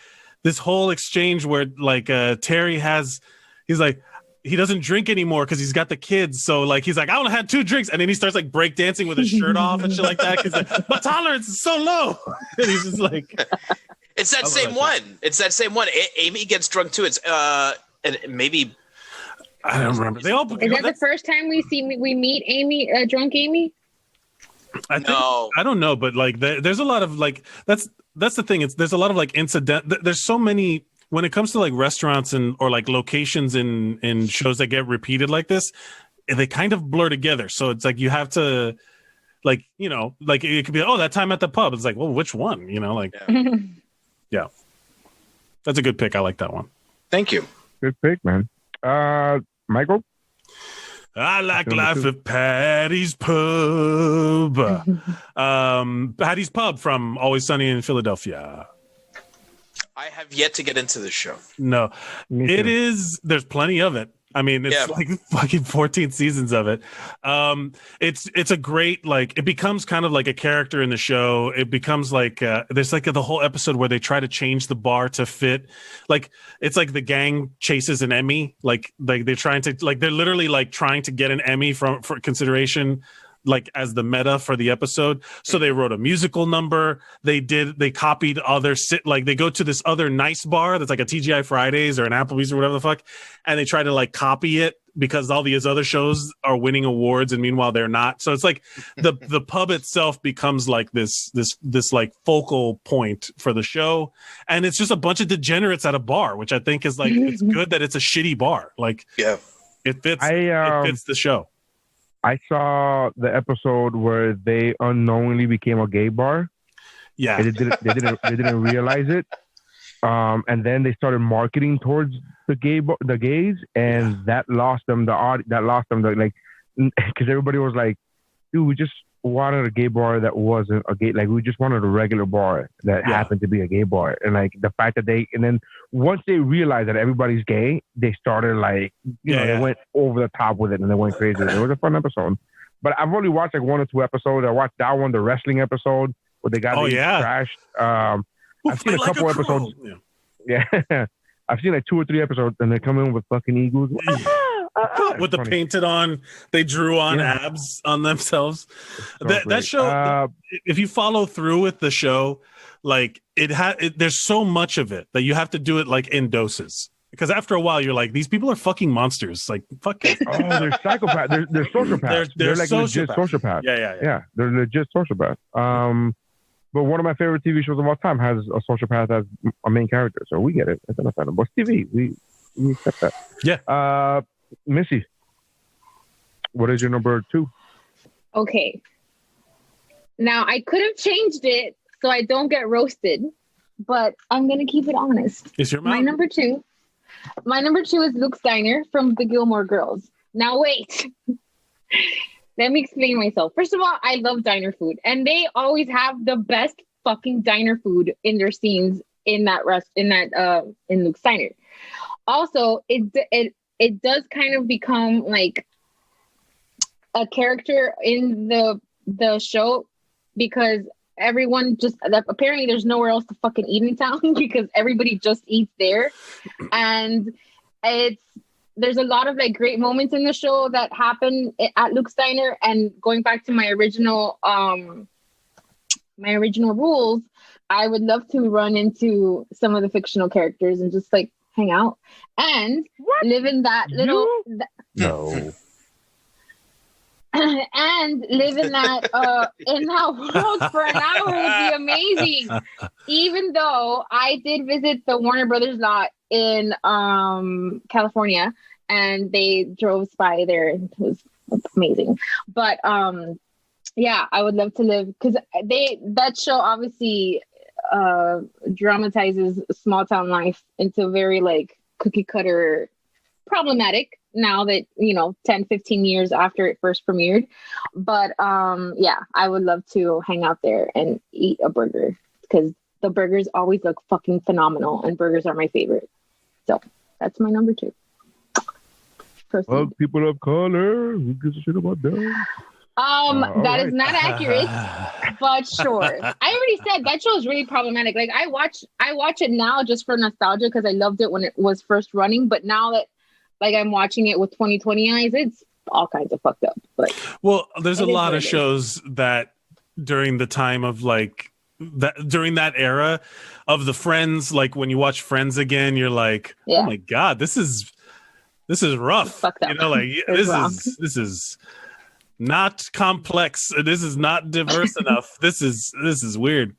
Speaker 4: this whole exchange where like Terry he's like, he doesn't drink anymore because he's got the kids. So like he's like, I only had 2 drinks, and then he starts like break dancing with his shirt off and shit like that because like, my tolerance is so low. And he's just like,
Speaker 6: it's that same one. It's that same one. Amy gets drunk too. It's and maybe
Speaker 4: I don't remember. They all
Speaker 8: is that the first time we meet Amy, drunk Amy?
Speaker 4: I don't know, but like there's a lot of like that's the thing. There's a lot of like incident. There's so many. When it comes to like restaurants or like locations in shows that get repeated like this, they kind of blur together. So it's like you have to like, like it could be, oh, that time at the pub. It's like, well, which one? Like, yeah. That's a good pick. I like that one.
Speaker 6: Thank you.
Speaker 7: Good pick, man. Michael?
Speaker 4: I like life at Patty's Pub. Patty's Pub from Always Sunny in Philadelphia.
Speaker 6: I have yet to get into this show.
Speaker 4: No, it is. There's plenty of it. I mean, it's like fucking 14 seasons of it. It's a great, like, it becomes kind of like a character in the show. It becomes like there's like the whole episode where they try to change the bar to fit. Like it's like the gang chases an Emmy. Like they're trying to they're literally like trying to get an Emmy for consideration. like as the meta for the episode. So they wrote a musical number. They copied other like they go to this other nice bar that's like a TGI Fridays or an Applebee's or whatever the fuck, and they try to like copy it because all these other shows are winning awards and meanwhile they're not. So it's like the pub itself becomes like this like focal point for the show, and it's just a bunch of degenerates at a bar, which I think is like it's good that it's a shitty bar. Like it fits the show.
Speaker 7: I saw the episode where they unknowingly became a gay bar.
Speaker 4: Yeah,
Speaker 7: they didn't realize it. And then they started marketing towards the gays, and that lost them like, because everybody was like, dude, we just wanted a gay bar that wasn't a gay, like we just wanted a regular bar that happened to be a gay bar. And like the fact that and then once they realized that everybody's gay, they started like, they went over the top with it and they went crazy. It was a fun episode. But I've only watched like 1 or 2 episodes. I watched that one, the wrestling episode where they got trashed. I've seen a couple episodes. Yeah. I've seen like 2 or 3 episodes, and they come in with fucking eagles.
Speaker 4: With the painted on, they drew on abs on themselves. That show, if you follow through with the show, like there's so much of it that you have to do it like in doses. Because after a while, you're like, these people are fucking monsters. Like, fuck it.
Speaker 7: Oh, they're psychopaths. They're sociopaths. They're like legit sociopaths.
Speaker 4: Yeah.
Speaker 7: They're legit sociopaths. But one of my favorite TV shows of all time has a sociopath as a main character, so we get it. It's understandable. But TV, we accept that.
Speaker 4: Yeah.
Speaker 7: Missy, what is your number 2?
Speaker 8: Okay. Now I could have changed it so I don't get roasted, but I'm gonna keep it honest.
Speaker 4: Is your
Speaker 8: my number 2? My number 2 is Luke Steiner from the Gilmore Girls. Now wait. Let me explain myself. First of all, I love diner food, and they always have the best fucking diner food in their scenes in Luke Steiner. Also, it does kind of become like a character in the show because everyone just apparently there's nowhere else to fucking eat in town because everybody just eats there, and there's a lot of like great moments in the show that happen at Luke Steiner. And going back to my original rules, I would love to run into some of the fictional characters and just like hang out and live in that little.
Speaker 7: No.
Speaker 8: And live in that world for an hour would be amazing. Even though I did visit the Warner Brothers lot in California, and they drove by there, and it was amazing. But yeah, I would love to live because that show obviously dramatizes small town life into very like cookie cutter problematic now that 10 15 years after it first premiered. But yeah, I would love to hang out there and eat a burger because the burgers always look fucking phenomenal, and burgers are my favorite. So that's my number 2.
Speaker 7: Well, people of color, who gives a shit about them?
Speaker 8: That is not accurate, but sure. I already said that show is really problematic. Like I watch it now just for nostalgia because I loved it when it was first running. But now that like I'm watching it with 2020 eyes, it's all kinds of fucked up. But
Speaker 4: there's a lot of shows that during the time of like that during that era of the Friends, like when you watch Friends again, you're like, oh my god, this is rough.
Speaker 8: Fucked up.
Speaker 4: This is not complex. This is not diverse enough. This is weird.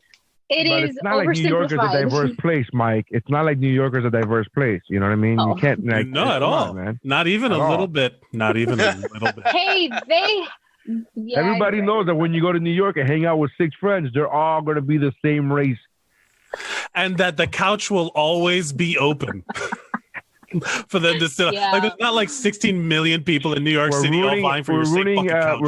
Speaker 8: But
Speaker 7: it's not like New York is a diverse place, Mike. It's not like New York is a diverse place. You know what I mean? You can't
Speaker 4: at all, man. Not even a little bit. Not even a little bit.
Speaker 8: Hey,
Speaker 7: everybody knows that when you go to New York and hang out with 6 friends, they're all going to be the same race,
Speaker 4: and that the couch will always be open. For them to sit like there's not like 16 million people in New York City all vying for your fucking couch.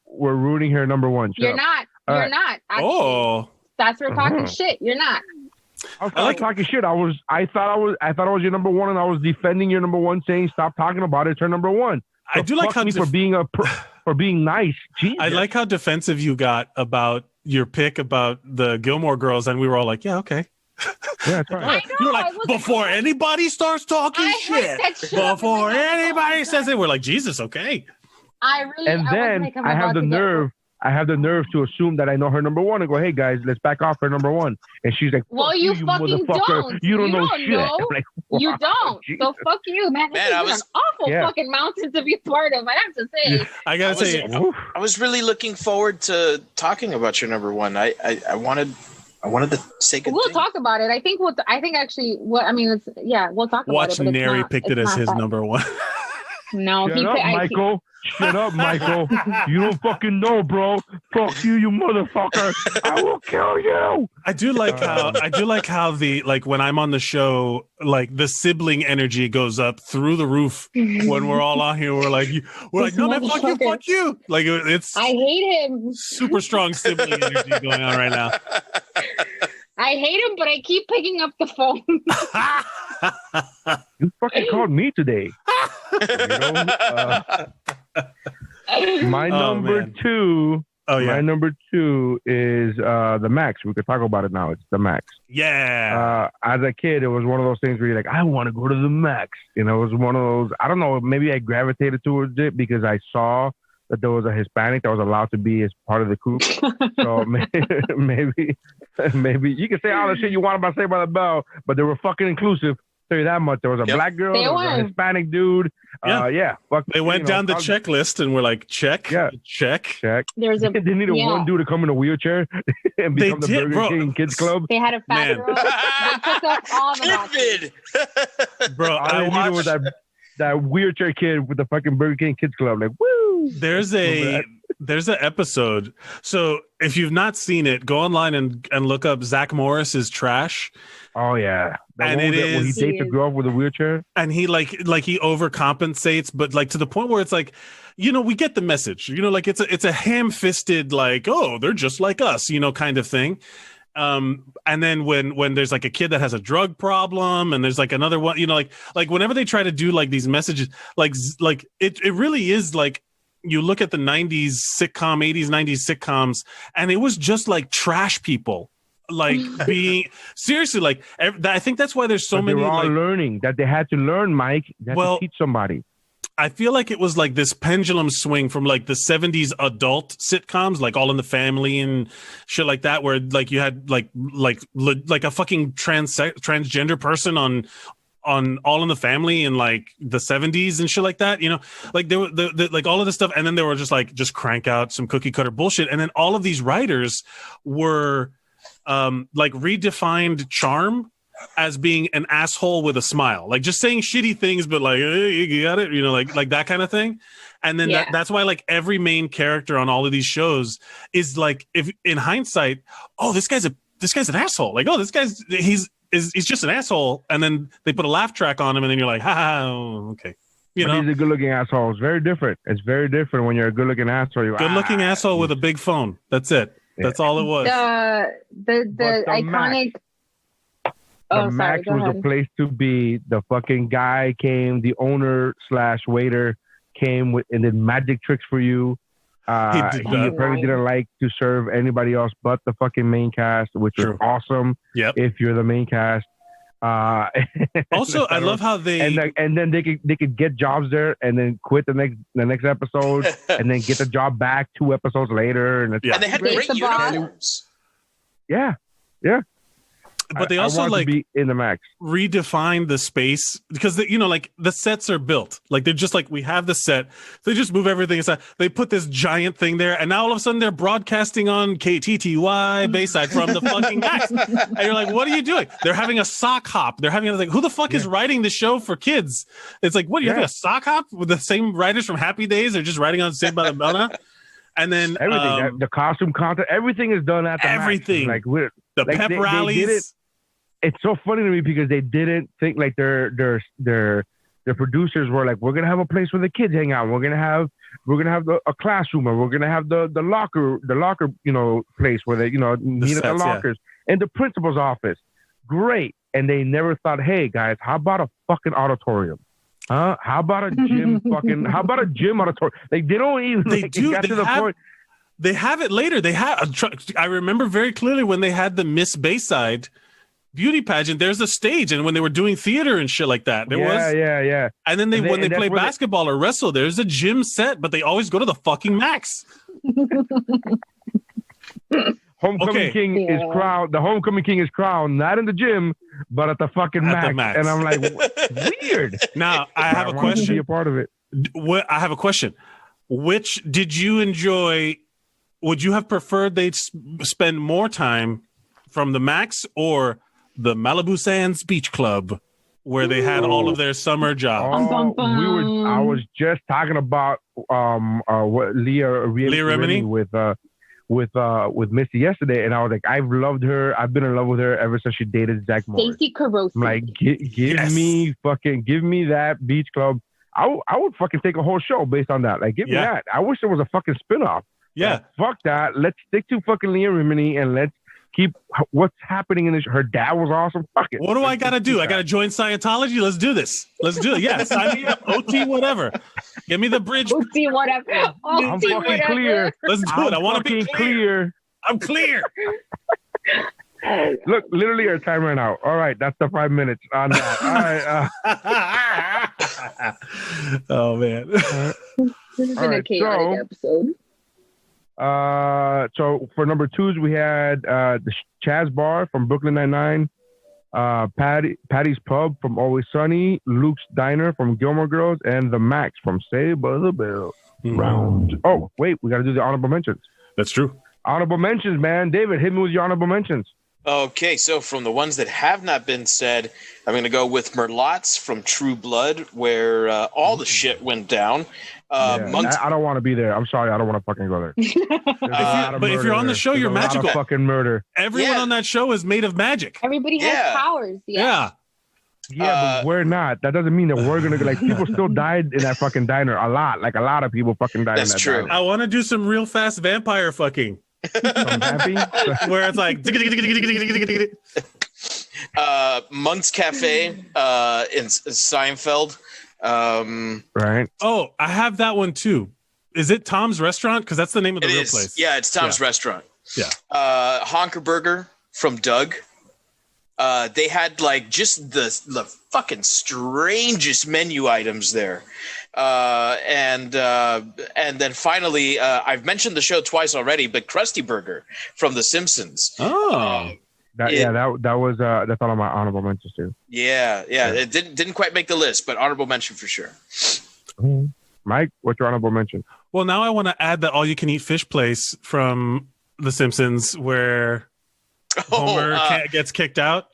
Speaker 7: We're rooting here number 1.
Speaker 8: You're not. You're not.
Speaker 4: Actually.
Speaker 8: That's for talking shit. You're not.
Speaker 7: I was talking shit. I thought I was your number 1, and I was defending your number 1, saying stop talking about it. It's your number 1.
Speaker 4: I do like how
Speaker 7: for being nice. Jesus.
Speaker 4: I like how defensive you got about your pick about the Gilmore Girls, and we were all like, yeah, okay.
Speaker 7: Yeah, that's right.
Speaker 4: You were like, before anybody starts talking shit, before anybody says it, we're like, Jesus, okay.
Speaker 7: And then I have the nerve. I have the nerve to assume that I know her number one and go, "Hey guys, let's back off her number one." And she's like,
Speaker 8: "Well, you fucking don't. You don't know shit." I'm like, you don't. Jesus. So fuck you, man. This is an awful fucking mountain to be part of. I have to say.
Speaker 4: I gotta say,
Speaker 6: I was really looking forward to talking about your number one. I wanted to say good.
Speaker 8: We'll talk about it. I think we'll talk about it. We'll talk about it.
Speaker 4: Watch Neri picked it as his number one.
Speaker 8: No,
Speaker 7: Michael. Shut up, Michael. You don't fucking know, bro. Fuck you, you motherfucker. I will kill you.
Speaker 4: I do like how the when I'm on the show, like the sibling energy goes up through the roof when we're all on here. We're like, no, man, fuck you. Like it's
Speaker 8: I hate him.
Speaker 4: Super strong sibling energy going on right now.
Speaker 8: I hate him, but I keep picking up the phone.
Speaker 7: You fucking called me today. My number two. Oh yeah. My number two is the Max. We could talk about it now. It's the Max.
Speaker 4: Yeah.
Speaker 7: As a kid, it was one of those things where you're like, I want to go to the Max. You know, it was one of those. I don't know. Maybe I gravitated towards it because I saw that there was a Hispanic that was allowed to be as part of the group. So maybe you can say all the shit you want about Saved by the Bell, but they were fucking inclusive. Tell you that much. There was a black girl, there was a Hispanic dude.
Speaker 4: They went down the checklist and we're like, check.
Speaker 8: There's
Speaker 7: they needed one dude to come in a wheelchair and become the Burger King Kids Club.
Speaker 8: They had a fat girl. They took up all the boxes.
Speaker 4: Bro,
Speaker 7: I needed was that wheelchair kid with the fucking Burger King Kids Club. Like, woo!
Speaker 4: There's an episode. So if you've not seen it, go online and look up Zach Morris's Trash.
Speaker 7: Oh yeah,
Speaker 4: and it is
Speaker 7: when he dates a girl with a wheelchair,
Speaker 4: and he like he overcompensates, but like to the point where it's like, you know, we get the message. You know, like it's a ham-fisted like, oh, they're just like us, you know, kind of thing. And then when there's like a kid that has a drug problem, and there's like another one, you know, like whenever they try to do like these messages, like it really is like. You look at the 90s 90s sitcoms, and it was just like trash people, like being seriously like. I think that's why there's so many.
Speaker 7: They were all
Speaker 4: like,
Speaker 7: learning that they had to learn, Mike. They had to teach somebody.
Speaker 4: I feel like it was like this pendulum swing from like the 70s adult sitcoms, like All in the Family and shit like that, where like you had like a fucking transgender person on All in the Family in like the 70s and shit like that, you know, like there were like all of this stuff, and then they were just crank out some cookie cutter bullshit, and then all of these writers were like redefined charm as being an asshole with a smile, like just saying shitty things, but like, hey, you got it, you know, like that kind of thing. And then that's why like every main character on all of these shows is like, if in hindsight, oh, this guy's an asshole, like, oh, this guy's he's just an asshole, and then they put a laugh track on him, and then you're like, okay. You know,
Speaker 7: he's a good-looking asshole. It's very different. It's very different when you're a good-looking asshole.
Speaker 4: Good-looking asshole with a big phone. That's it. That's all it was.
Speaker 8: The iconic.
Speaker 7: The Max was the place to be. The fucking guy came. The owner/waiter came with and did magic tricks for you. He apparently didn't like to serve anybody else but the fucking main cast, which is awesome.
Speaker 4: Yep.
Speaker 7: If you're the main cast.
Speaker 4: Also, I love how they
Speaker 7: and then they could get jobs there and then quit the next episode and then get the job back 2 episodes later, and
Speaker 6: they had great uniforms.
Speaker 7: Yeah.
Speaker 4: But they also like
Speaker 7: to be in the Max
Speaker 4: redefine the space, because you know, like the sets are built like they're just like, we have the set, they just move everything aside, they put this giant thing there, and now all of a sudden they're broadcasting on KTTY Bayside from the fucking Max, and you're like, what are you doing? They're having a sock hop. They're having like, who the fuck is writing the show for kids? It's like, what are you having a sock hop with the same writers from Happy Days? They're just writing on Saved by the Bell now. And then
Speaker 7: everything, the costume content, everything is done at the
Speaker 4: everything.
Speaker 7: Max. Like
Speaker 4: the pep rallies.
Speaker 7: It's so funny to me because they didn't think like their producers were like, we're gonna have a place where the kids hang out. We're gonna have a classroom, or we're gonna have the locker you know place where they meet at the lockers and the principal's office. Great, and they never thought, hey guys, how about a fucking auditorium? How about a gym? How about a gym auditorium? Like they don't even.
Speaker 4: They do. They have it later. They have. I remember very clearly when they had the Miss Bayside. beauty pageant, there's a stage, and when they were doing theater and shit like that, there was.
Speaker 7: Yeah.
Speaker 4: And then when they play basketball or wrestle, there's a gym set, but they always go to the fucking Max.
Speaker 7: Homecoming King is crowned. The Homecoming King is crowned not in the gym, but at the fucking Max. And I'm like, weird.
Speaker 4: Now I have a question.
Speaker 7: Be a part of it.
Speaker 4: I have a question. Which did you enjoy? Would you have preferred they'd spend more time from the Max or the Malibu Sands Beach Club, where they had all of their summer jobs?
Speaker 7: I was just talking about what Leah Remini with Missy yesterday, and I was like, I've loved her. I've been in love with her ever since she dated Zach Morris.
Speaker 8: Stacey Carosi.
Speaker 7: I'm like, give me that Beach Club. I would fucking take a whole show based on that. Like, give me that. I wish there was a fucking spinoff.
Speaker 4: Yeah.
Speaker 7: Like, fuck that. Let's stick to fucking Leah Remini and let's keep what's happening in this. Her dad was awesome. Fuck it.
Speaker 4: What do I got to do? I got to join Scientology? Let's do this. Let's do it. Yeah, sign me up. OT whatever. Give me the bridge.
Speaker 8: OT whatever.
Speaker 7: I'm fucking clear.
Speaker 4: Let's do it. I want to be clear. I'm clear.
Speaker 7: Look, literally our time ran out. All right, that's the 5 minutes on that. All
Speaker 4: right. Oh, man.
Speaker 8: This is a chaotic episode.
Speaker 7: So for number 2s, we had the Chaz Bar from Brooklyn Nine-Nine, Patty's Pub from Always Sunny, Luke's Diner from Gilmore Girls, and the Max from Saved by the Bell. Round. Oh, wait, we got to do the honorable mentions.
Speaker 4: That's true.
Speaker 7: Honorable mentions, man. David, hit me with your honorable mentions.
Speaker 6: Okay, so from the ones that have not been said, I'm going to go with Merlotte's from True Blood, where all the shit went down.
Speaker 7: I don't want to be there. I'm sorry. I don't want to fucking go there.
Speaker 4: But if you're on the show, you're magical.
Speaker 7: A lot of fucking murder.
Speaker 4: Everyone on that show is made of magic.
Speaker 8: Everybody has powers.
Speaker 4: Yeah.
Speaker 7: Yeah, but we're not. That doesn't mean that we're going to like, people still died in that fucking diner. A lot. Like a lot of people fucking died in that diner.
Speaker 4: I want to do some real fast vampire fucking. Where it's like
Speaker 6: Monk's Cafe in Seinfeld.
Speaker 7: Right.
Speaker 4: Oh, I have that one too. Is it Tom's Restaurant? Because that's the name of the real place.
Speaker 6: Yeah, it's Tom's Restaurant.
Speaker 4: Yeah.
Speaker 6: Honker Burger from Doug. They had like just the fucking strangest menu items there. And then finally, I've mentioned the show twice already, but Krusty Burger from The Simpsons.
Speaker 4: Oh,
Speaker 7: that was that's one of my honorable mentions too.
Speaker 6: Yeah. It didn't quite make the list, but honorable mention for sure.
Speaker 7: Mike, what's your honorable mention?
Speaker 4: Well, now I want to add the all-you-can-eat fish place from The Simpsons where Homer gets kicked out.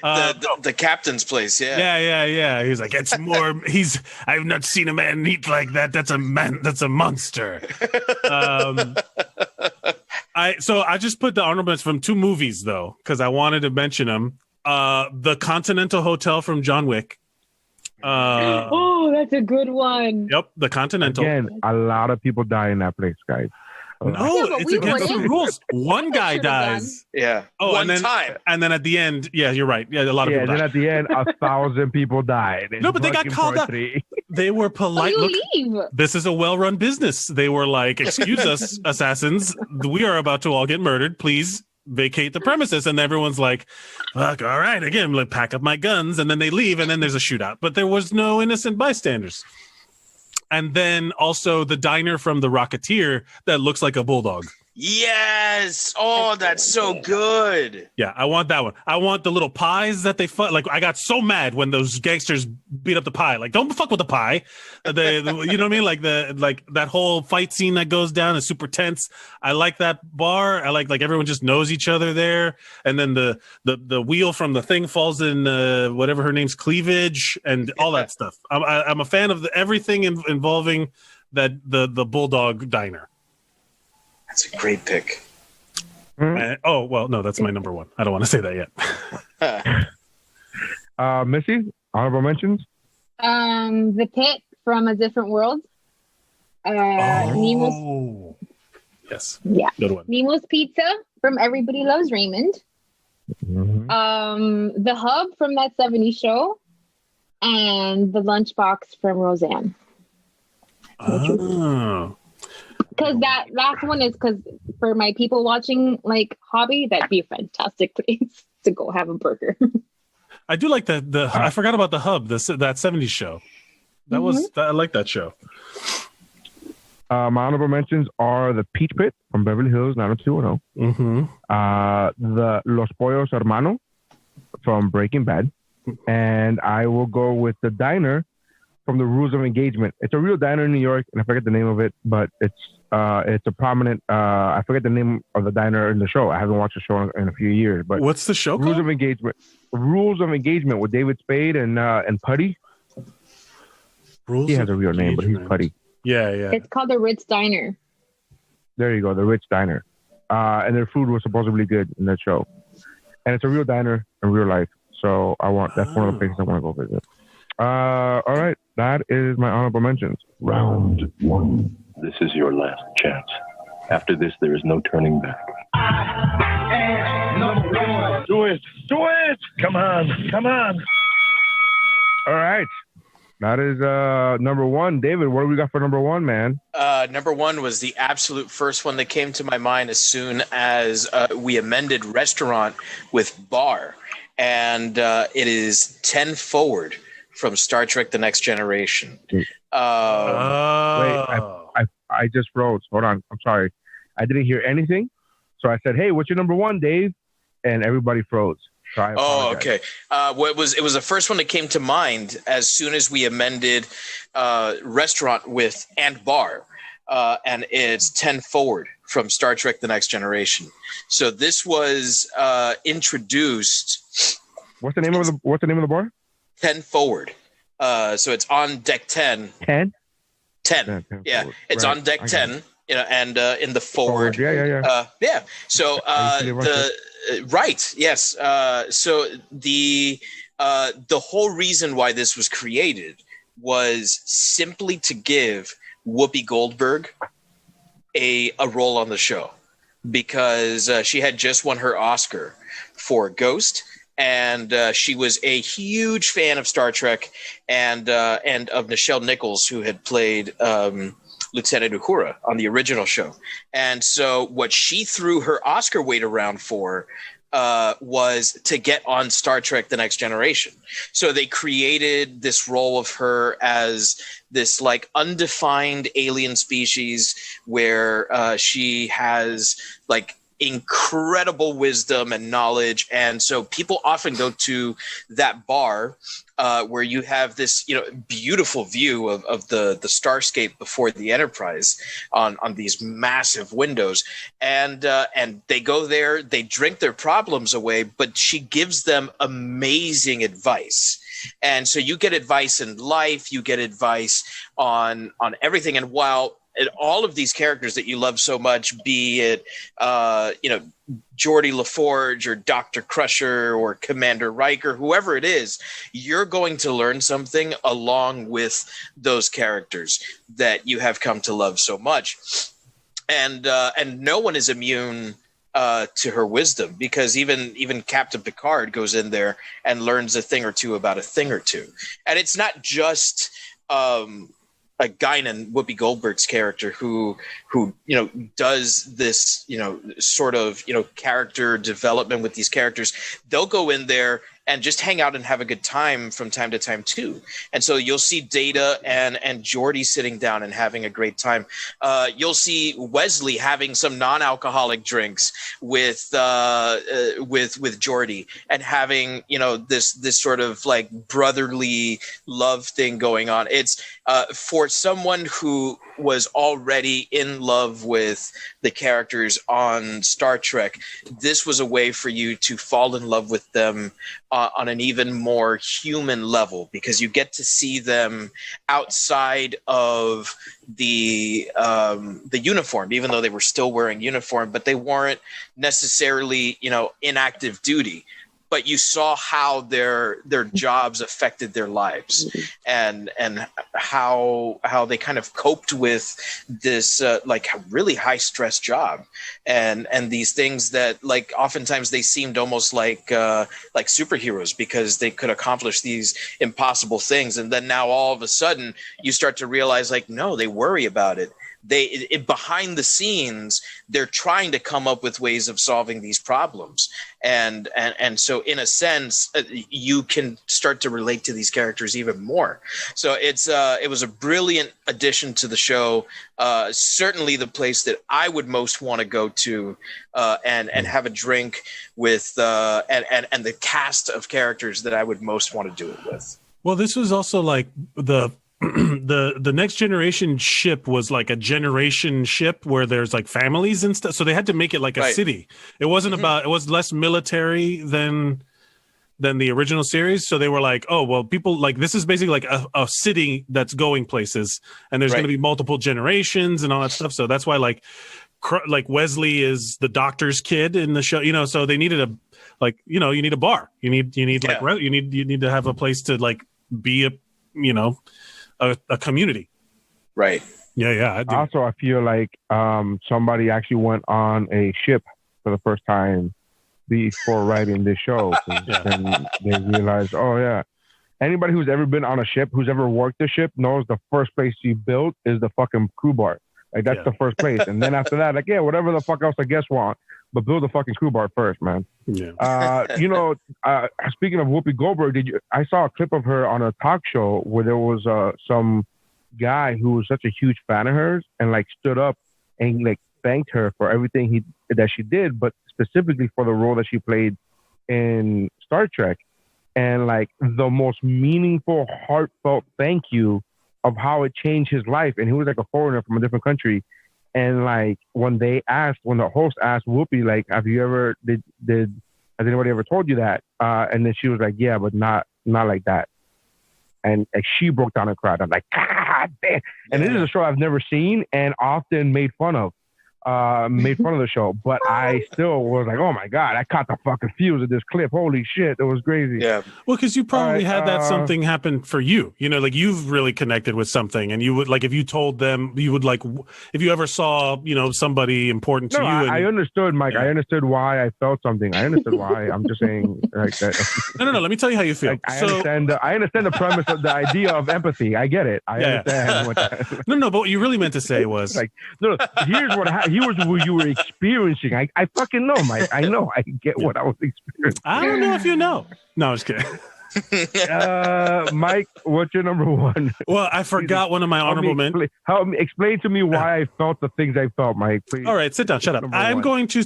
Speaker 6: The captain's place,
Speaker 4: yeah. He's like, it's more. I've not seen a man eat like that. That's a man. That's a monster. I just put the honorables from 2 movies though, because I wanted to mention them. The Continental Hotel from John Wick.
Speaker 8: That's a good one.
Speaker 4: Yep, the Continental.
Speaker 7: Again, a lot of people die in that place, guys.
Speaker 4: No, it's against the rules. One guy dies.
Speaker 6: Yeah.
Speaker 4: Oh, one time. And then at the end, yeah, you're right. Yeah, a lot of people died.
Speaker 7: And then at the end, 1,000 people died.
Speaker 4: No, but they got called out. They were polite. Look, this is a well-run business. They were like, excuse us, assassins. We are about to all get murdered. Please vacate the premises. And everyone's like, fuck, all right. Again, like, pack up my guns. And then they leave, and then there's a shootout. But there was no innocent bystanders. And then also the diner from The Rocketeer that looks like a bulldog.
Speaker 6: Yes. Oh, that's so good.
Speaker 4: Yeah, I want that one. I want the little pies that they fuck. Like, I got so mad when those gangsters beat up the pie. Like, don't fuck with the pie. You know what I mean? Like that whole fight scene that goes down is super tense. I like that bar. I like everyone just knows each other there. And then the wheel from the thing falls in whatever her name's cleavage and all that stuff. I'm a fan of everything involving the bulldog diner.
Speaker 6: That's a great pick.
Speaker 4: No, that's my number 1. I don't want to say that
Speaker 7: yet. Missy, honorable mentions?
Speaker 8: The Pit from A Different World. Nemo's.
Speaker 4: Yes.
Speaker 8: Yeah.
Speaker 4: Good one.
Speaker 8: Nemo's Pizza from Everybody Loves Raymond.
Speaker 7: Mm-hmm.
Speaker 8: The Hub from That 70s Show. And the Lunchbox from Roseanne.
Speaker 4: Oh.
Speaker 8: Because that last one is because for my people watching like hobby, that'd be a fantastic place. to go have a burger.
Speaker 4: I do like the I forgot about the Hub, that 70s show. That was I like that show.
Speaker 7: My honorable mentions are the Peach Pit from Beverly Hills 90210. The Los Pollos Hermano from Breaking Bad. And I will go with the diner from The Rules of Engagement. It's a real diner in New York, and I forget the name of it, but it's a prominent. I forget the name of the diner in the show. I haven't watched the show in a few years. But
Speaker 4: what's the show
Speaker 7: Rules
Speaker 4: called?
Speaker 7: of Engagement. Rules of Engagement with David Spade and Putty. He has a real name, but he's Putty.
Speaker 4: Yeah.
Speaker 8: It's called the Ritz Diner.
Speaker 7: There you go, the Ritz Diner. And their food was supposedly good in that show. And it's a real diner in real life. So that's one of the places I want to go visit. All right, that is my honorable mentions.
Speaker 9: Round 1. This is your last chance. After this, there is no turning back.
Speaker 2: Do it. Come on.
Speaker 7: All right. That is number 1. David, what do we got for number 1, man?
Speaker 6: Number 1 was the absolute first one that came to my mind as soon as we amended restaurant with bar. And it is 10 Forward from Star Trek The Next Generation.
Speaker 7: Wait, I just froze. Hold on. I'm sorry. I didn't hear anything. So I said, hey, what's your number 1, Dave? And everybody froze. So I apologize.
Speaker 6: Okay. It was the first one that came to mind as soon as we amended restaurant with and bar. And it's 10 Forward from Star Trek The Next Generation. So this was introduced.
Speaker 7: What's the name of the bar?
Speaker 6: 10 Forward. So it's on deck 10.
Speaker 7: 10?
Speaker 6: 10. Yeah.
Speaker 7: Forward.
Speaker 6: It's
Speaker 7: Right.
Speaker 6: on deck 10, and in the forward.
Speaker 7: Yeah.
Speaker 6: So right. Yes. So the whole reason why this was created was simply to give Whoopi Goldberg a role on the show, because she had just won her Oscar for Ghost, and she was a huge fan of Star Trek and of Nichelle Nichols, who had played Lieutenant Uhura on the original show. And so what she threw her Oscar weight around for was to get on Star Trek The Next Generation. So they created this role of her as this like undefined alien species where she has like incredible wisdom and knowledge. And so people often go to that bar where you have this, beautiful view of the starscape before the Enterprise on these massive windows. And they go there, they drink their problems away, but she gives them amazing advice. And so you get advice in life, you get advice on everything. And while all of these characters that you love so much, be it, Geordi LaForge or Dr. Crusher or Commander Riker, whoever it is, you're going to learn something along with those characters that you have come to love so much. And no one is immune to her wisdom, because even Captain Picard goes in there and learns a thing or two about a thing or two. And it's not just a Guinan, Whoopi Goldberg's character, who does this sort of character development with these characters. They'll go in there and just hang out and have a good time from time to time too. And so you'll see Data and Geordi sitting down and having a great time. You'll see Wesley having some non-alcoholic drinks with Geordi and having this sort of like brotherly love thing going on. It's for someone who was already in love with the characters on Star Trek, this was a way for you to fall in love with them on an even more human level, because you get to see them outside of the uniform, even though they were still wearing uniform, but they weren't necessarily in active duty. But you saw how their jobs affected their lives, and how they kind of coped with this like really high stress job, and these things that like oftentimes they seemed almost like superheroes, because they could accomplish these impossible things. And then now all of a sudden you start to realize like, no, they worry about it. behind the scenes, they're trying to come up with ways of solving these problems. And so in a sense, you can start to relate to these characters even more. So it was a brilliant addition to the show. Certainly the place that I would most want to go to and have a drink with, and the cast of characters that I would most want to do it with.
Speaker 4: Well, this was also like the Next Generation ship was like a generation ship where there's like families and stuff. So they had to make it like a city. It wasn't about, it was less military than the original series. So they were like, oh, well, people like, this is basically like a city that's going places, and there's going to be multiple generations and all that stuff. So that's why like Wesley is the doctor's kid in the show, so they needed you need a bar. You need you need to have a place to like be a community. Right. Yeah.
Speaker 7: I feel like somebody actually went on a ship for the first time before writing this show. And they realized, anybody who's ever been on a ship, who's ever worked the ship, knows the first place you built is the fucking crew bar. Like, that's the first place. And then after that, whatever the fuck else the guests want, but build a fucking crew bar first, man. Yeah. Speaking of Whoopi Goldberg, I saw a clip of her on a talk show where there was some guy who was such a huge fan of hers and like stood up and like thanked her for everything that she did, but specifically for the role that she played in Star Trek, and like the most meaningful, heartfelt thank you of how it changed his life. And he was like a foreigner from a different country. And like when the host asked Whoopi, like, has anybody ever told you that? And then she was like, yeah, but not like that. And she broke down and cried. I'm like, God damn. And this is a show I've never seen and often made fun of the show, but I still was like, oh my God, I caught the fucking fuse of this clip. Holy shit, it was crazy.
Speaker 4: Yeah. Well, because you probably had that something happen for you, like you've really connected with something, and you would like, if you told them, you would like, if you ever saw, somebody important to you.
Speaker 7: I understood, Mike. Yeah. I understood why I felt something. I understood why. I'm just saying like that.
Speaker 4: No. Let me tell you how you feel.
Speaker 7: Like, I understand the premise of the idea of empathy. I get it. I understand what that.
Speaker 4: No, but what you really meant to say was
Speaker 7: like, no, here's what happened. Here's what you were experiencing. I fucking know, Mike. I know. I get what I was experiencing.
Speaker 4: I don't know if you know. No, I'm just kidding.
Speaker 7: Mike, what's your number one?
Speaker 4: Well, I forgot one of my honorable mentions.
Speaker 7: Help me explain to me why I felt the things I felt, Mike. Please.
Speaker 4: All right, sit down. Shut up. I'm going to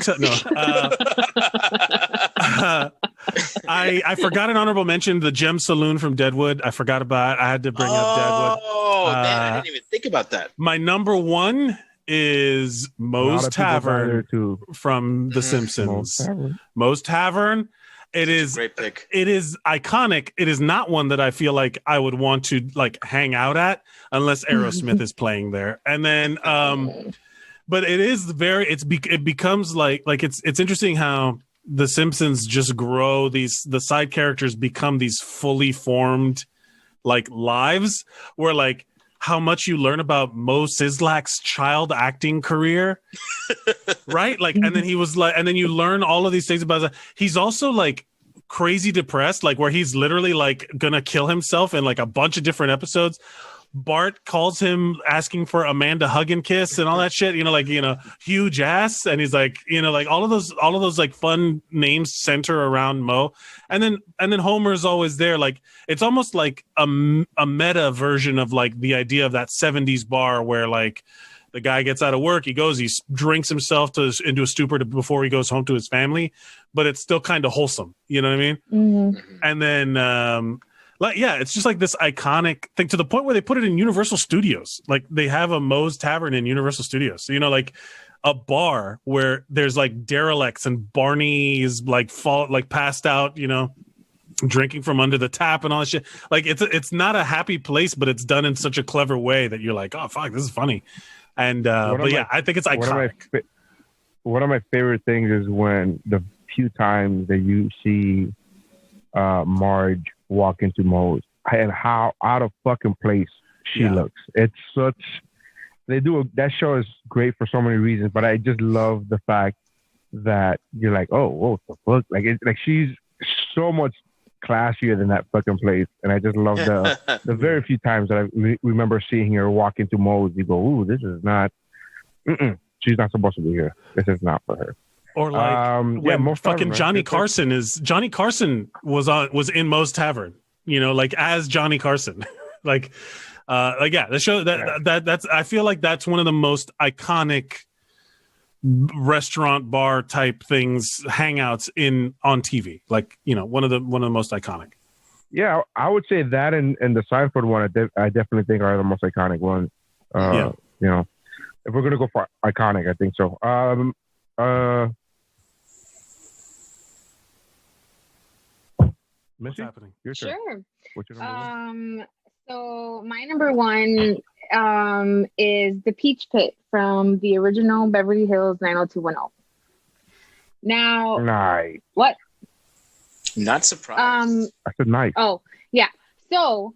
Speaker 4: I forgot an honorable mention. The Gem Saloon from Deadwood. I forgot about. I had to bring up Deadwood.
Speaker 6: Oh man, I didn't even think about that.
Speaker 4: My number one is Moe's Tavern from The Simpsons. Moe's Tavern. It is a great pick. It is iconic. It is not one that I feel like I would want to like hang out at unless Aerosmith is playing there. And then, but it is it becomes like it's interesting how The Simpsons just grow the side characters become these fully formed like lives where like how much you learn about Mo Sislak's child acting career, right? Like, and then he was like, and then you learn all of these things about. He's also like crazy depressed, like where he's literally like gonna kill himself in like a bunch of different episodes. Bart calls him asking for Amanda hug and kiss and all that shit, huge ass. And he's like, like all of those like fun names center around Mo. And then Homer's always there. Like, it's almost like a meta version of like the idea of that 70s bar where like the guy gets out of work, he drinks himself into a stupor before he goes home to his family, but it's still kind of wholesome. You know what I mean? Mm-hmm. And then, it's just like this iconic thing to the point where they put it in Universal Studios. Like they have a Moe's Tavern in Universal Studios. So, like a bar where there's like derelicts and Barney is like passed out, drinking from under the tap and all that shit. Like it's not a happy place, but it's done in such a clever way that you're like, oh fuck, this is funny. And I think it's iconic.
Speaker 7: One of my favorite things is when the few times that you see Marge walk into Moe's and how out of fucking place she looks. It's such that show is great for so many reasons, but I just love the fact that you're like, oh, what the fuck? Like she's so much classier than that fucking place, and I just love the very few times that I remember seeing her walk into Moe's. You go, ooh, this is not She's not supposed to be here. This is not for her.
Speaker 4: Or like when
Speaker 7: Most
Speaker 4: fucking
Speaker 7: Tavern,
Speaker 4: Johnny
Speaker 7: right?
Speaker 4: Carson was in Moe's Tavern, like as Johnny Carson. The show that's I feel like that's one of the most iconic restaurant bar type things, hangouts on TV. One of the most iconic.
Speaker 7: Yeah, I would say that and the Seinfeld one, I definitely think are the most iconic one. If we're gonna go for iconic, I think so.
Speaker 4: What's
Speaker 7: Missy?
Speaker 4: happening?
Speaker 7: Your turn.
Speaker 8: Sure.
Speaker 7: What's your number one?
Speaker 8: So my number one is the Peach Pit from the original Beverly Hills 90210. Now,
Speaker 7: Nice.
Speaker 8: what?
Speaker 6: Not surprised.
Speaker 7: I said nice.
Speaker 8: Oh, yeah. So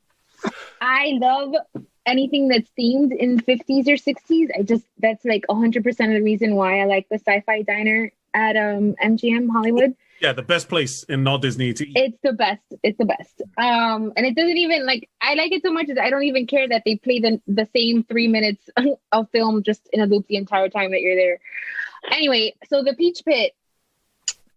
Speaker 8: I love anything that's themed in 50s or 60s. That's like 100% of the reason why I like the Sci-Fi Diner at MGM Hollywood.
Speaker 4: Yeah, the best place in all Disney to eat.
Speaker 8: It's the best. And it doesn't even I like it so much that I don't even care that they play the same 3 minutes of film just in a loop the entire time that you're there. Anyway, so the Peach Pit,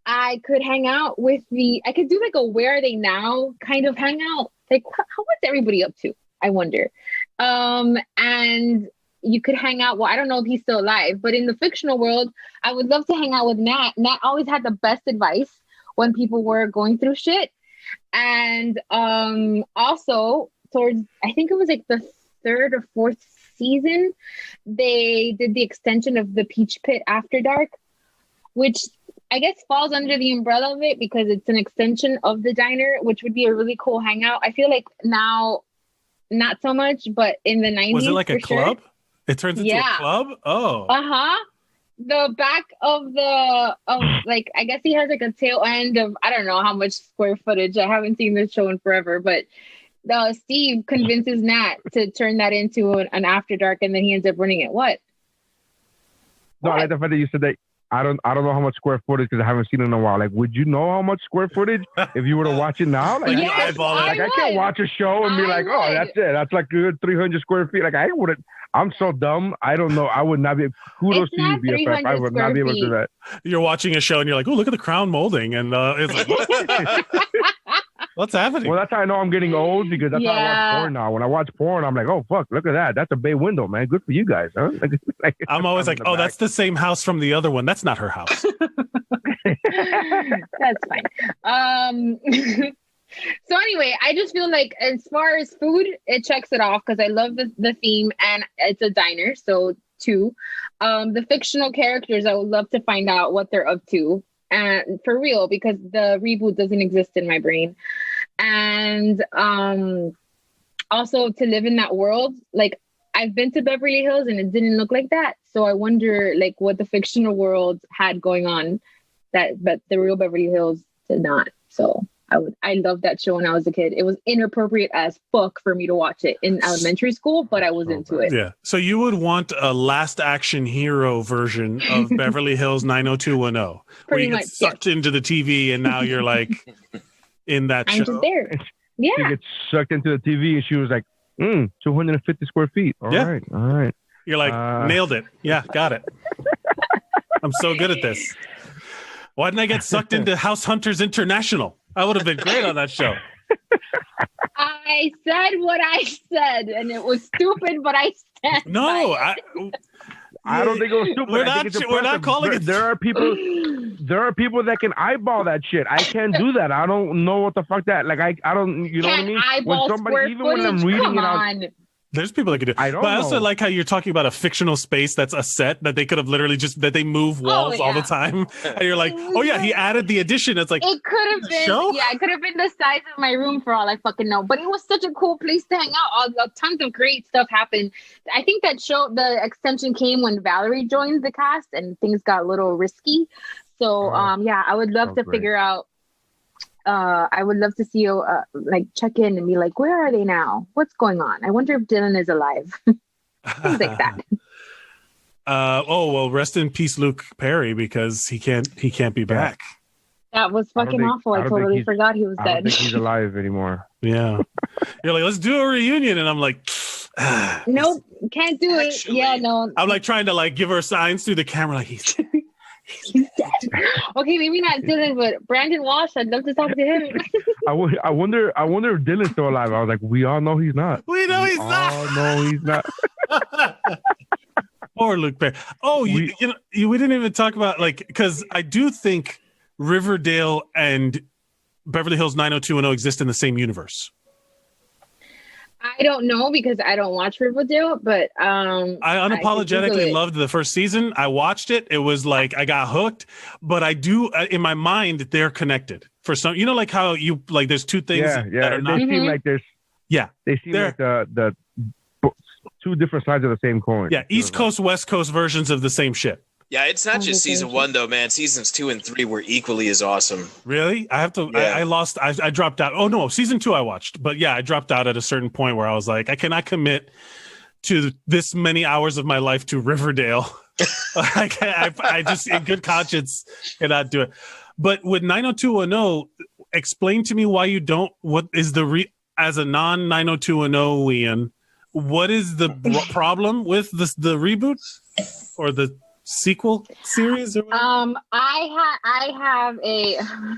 Speaker 8: I could hang out I could do like a Where Are They Now kind of hangout. Like, what's everybody up to? I wonder. And you could hang out. Well, I don't know if he's still alive, but in the fictional world, I would love to hang out with Nat. Nat always had the best advice when people were going through shit. And also towards, I think it was like the 3rd or 4th season, they did the extension of the Peach Pit After Dark, which I guess falls under the umbrella of it because it's an extension of the diner, which would be a really cool hangout. I feel like now, not so much, but in the 90s.
Speaker 4: Was it like a club?
Speaker 8: Sure.
Speaker 4: It turns into a club? Oh.
Speaker 8: The back of I guess he has like a tail end of, I don't know how much square footage. I haven't seen this show in forever, but Steve convinces Nat to turn that into an After Dark, and then he ends up running it. What?
Speaker 7: No, I like the fact that you said that. I don't know how much square footage because I haven't seen it in a while. Like, would you know how much square footage if you were to watch it now? Like,
Speaker 8: yes,
Speaker 7: I can't watch a show and be like, oh, that's it. That's like good 300 square feet. Like, I wouldn't. I'm so dumb. I don't know. I would not be. Kudos to you, BFF. I would not be able to do that.
Speaker 4: You're watching a show and you're like, oh, look at the crown molding, and it's like, what's happening?
Speaker 7: Well, that's how I know I'm getting old because that's how I watch porn now. When I watch porn, I'm like, oh fuck, look at that. That's a bay window, man. Good for you guys, huh?
Speaker 4: I'm always like, oh, that's the same house from the other one. That's not her house.
Speaker 8: That's fine. So anyway, I just feel like as far as food, it checks it off because I love the theme and it's a diner. So 2, the fictional characters, I would love to find out what they're up to. And for real, because the reboot doesn't exist in my brain. And also to live in that world, like I've been to Beverly Hills and it didn't look like that. So I wonder like what the fictional world had going on but the real Beverly Hills did not. So I loved that show when I was a kid. It was inappropriate as fuck for me to watch it in elementary school, but I was into it.
Speaker 4: Yeah. So you would want a Last Action Hero version of Beverly Hills 90210, where you get sucked into the TV and now you're like in that show.
Speaker 8: I'm just there. Yeah.
Speaker 7: She gets sucked into the TV and she was like, 250 square feet. All right.
Speaker 4: You're like, nailed it. Yeah, got it. I'm so good at this. Why didn't I get sucked into House Hunters International? I would have been great on that show.
Speaker 8: I said what I said, and it was stupid, but I stand.
Speaker 7: No, I don't think it was stupid.
Speaker 4: We're not calling it.
Speaker 7: There are people that can eyeball that shit. I can't do that. I don't know what the fuck that. Like I don't. You know what I mean?
Speaker 8: Eyeball when somebody, even when I'm reading it out.
Speaker 4: There's people that can do it. I also like how you're talking about a fictional space that's a set that they could have literally that they move walls all the time. And you're like, oh yeah, he added the addition. It's like,
Speaker 8: it could have been, it could have been the size of my room for all I fucking know. But it was such a cool place to hang out. Tons of great stuff happened. I think that the extension came when Valerie joined the cast and things got a little risky. So I would love to figure out. I would love to see you check in and be like, where are they now? What's going on? I wonder if Dylan is alive. Things like that.
Speaker 4: Rest in peace, Luke Perry, because he can't be back.
Speaker 8: That was fucking awful. I totally forgot he was dead.
Speaker 7: I don't think he's alive anymore.
Speaker 4: Yeah. You're like, let's do a reunion. And I'm like,
Speaker 8: Nope, can't do
Speaker 6: Actually,
Speaker 8: it. Yeah, no.
Speaker 4: I'm like trying to like give her signs through the camera, like he's
Speaker 8: dead. Okay, maybe not Dylan, but Brandon Walsh. I'd love to talk to him.
Speaker 7: I wonder if Dylan's still alive. I was like, we all know he's not.
Speaker 4: We know he's not.
Speaker 7: Oh no, he's not.
Speaker 4: Poor Luke Perry. Oh, we didn't even talk about like because I do think Riverdale and Beverly Hills 90210 exist in the same universe.
Speaker 8: I don't know because I don't watch Riverdale, but
Speaker 4: I unapologetically loved the first season. I watched it. It was like I got hooked, but I do in my mind they're connected for some. You know, like how you like there's two things that are not.
Speaker 7: They seem like there's.
Speaker 4: Yeah,
Speaker 7: they seem like the two different sides of the same coin.
Speaker 4: Yeah, East Coast, West Coast versions of the same shit.
Speaker 6: Yeah, it's not just season 1 though, man. Seasons 2 and 3 were equally as awesome.
Speaker 4: Really? I have to.
Speaker 6: Yeah.
Speaker 4: I dropped out. Oh no, season 2 I watched, but yeah, I dropped out at a certain point where I was like, I cannot commit to this many hours of my life to Riverdale. I just, in good conscience, cannot do it. But with 90210, explain to me why you don't. What is as a non 90210ian? What is the problem with the reboot or the sequel series or whatever?
Speaker 8: I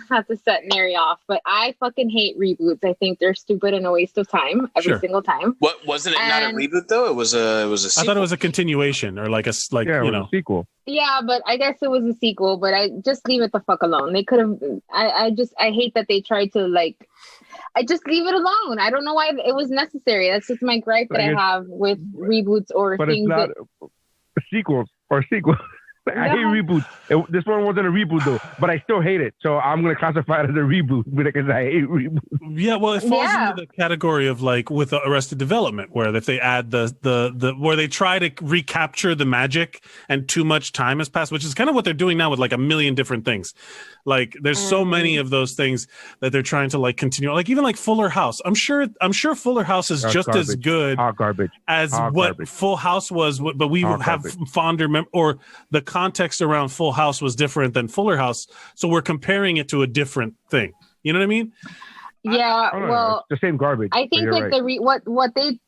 Speaker 8: have to set Mary off, but I fucking hate reboots. I think they're stupid and a waste of time every single time.
Speaker 6: What wasn't it? Not a reboot though. It was a sequel.
Speaker 8: I
Speaker 4: thought it was a continuation or like a
Speaker 7: a sequel.
Speaker 8: Yeah, but I guess it was a sequel. But I just leave it the fuck alone. They could have. I hate that they tried to like. I just leave it alone. I don't know why it was necessary. That's just my gripe that I have with reboots or
Speaker 7: but
Speaker 8: things.
Speaker 7: But it's not sequels or sequels. I hate reboots. This one wasn't a reboot though, but I still hate it. So I'm gonna classify it as a reboot because I hate reboots.
Speaker 4: Yeah, well, it falls into the category of like with Arrested Development, where if they add the where they try to recapture the magic and too much time has passed, which is kind of what they're doing now with like a million different things. Like there's so many of those things that they're trying to like continue. Like even like Fuller House. I'm sure Fuller House is just
Speaker 7: garbage.
Speaker 4: as good as what Full House was, but we have fonder or the context around Full House was different than Fuller House, so we're comparing it to a different thing. You know what I mean?
Speaker 8: Yeah, well,
Speaker 7: it's the same garbage.
Speaker 8: I think like right. what they.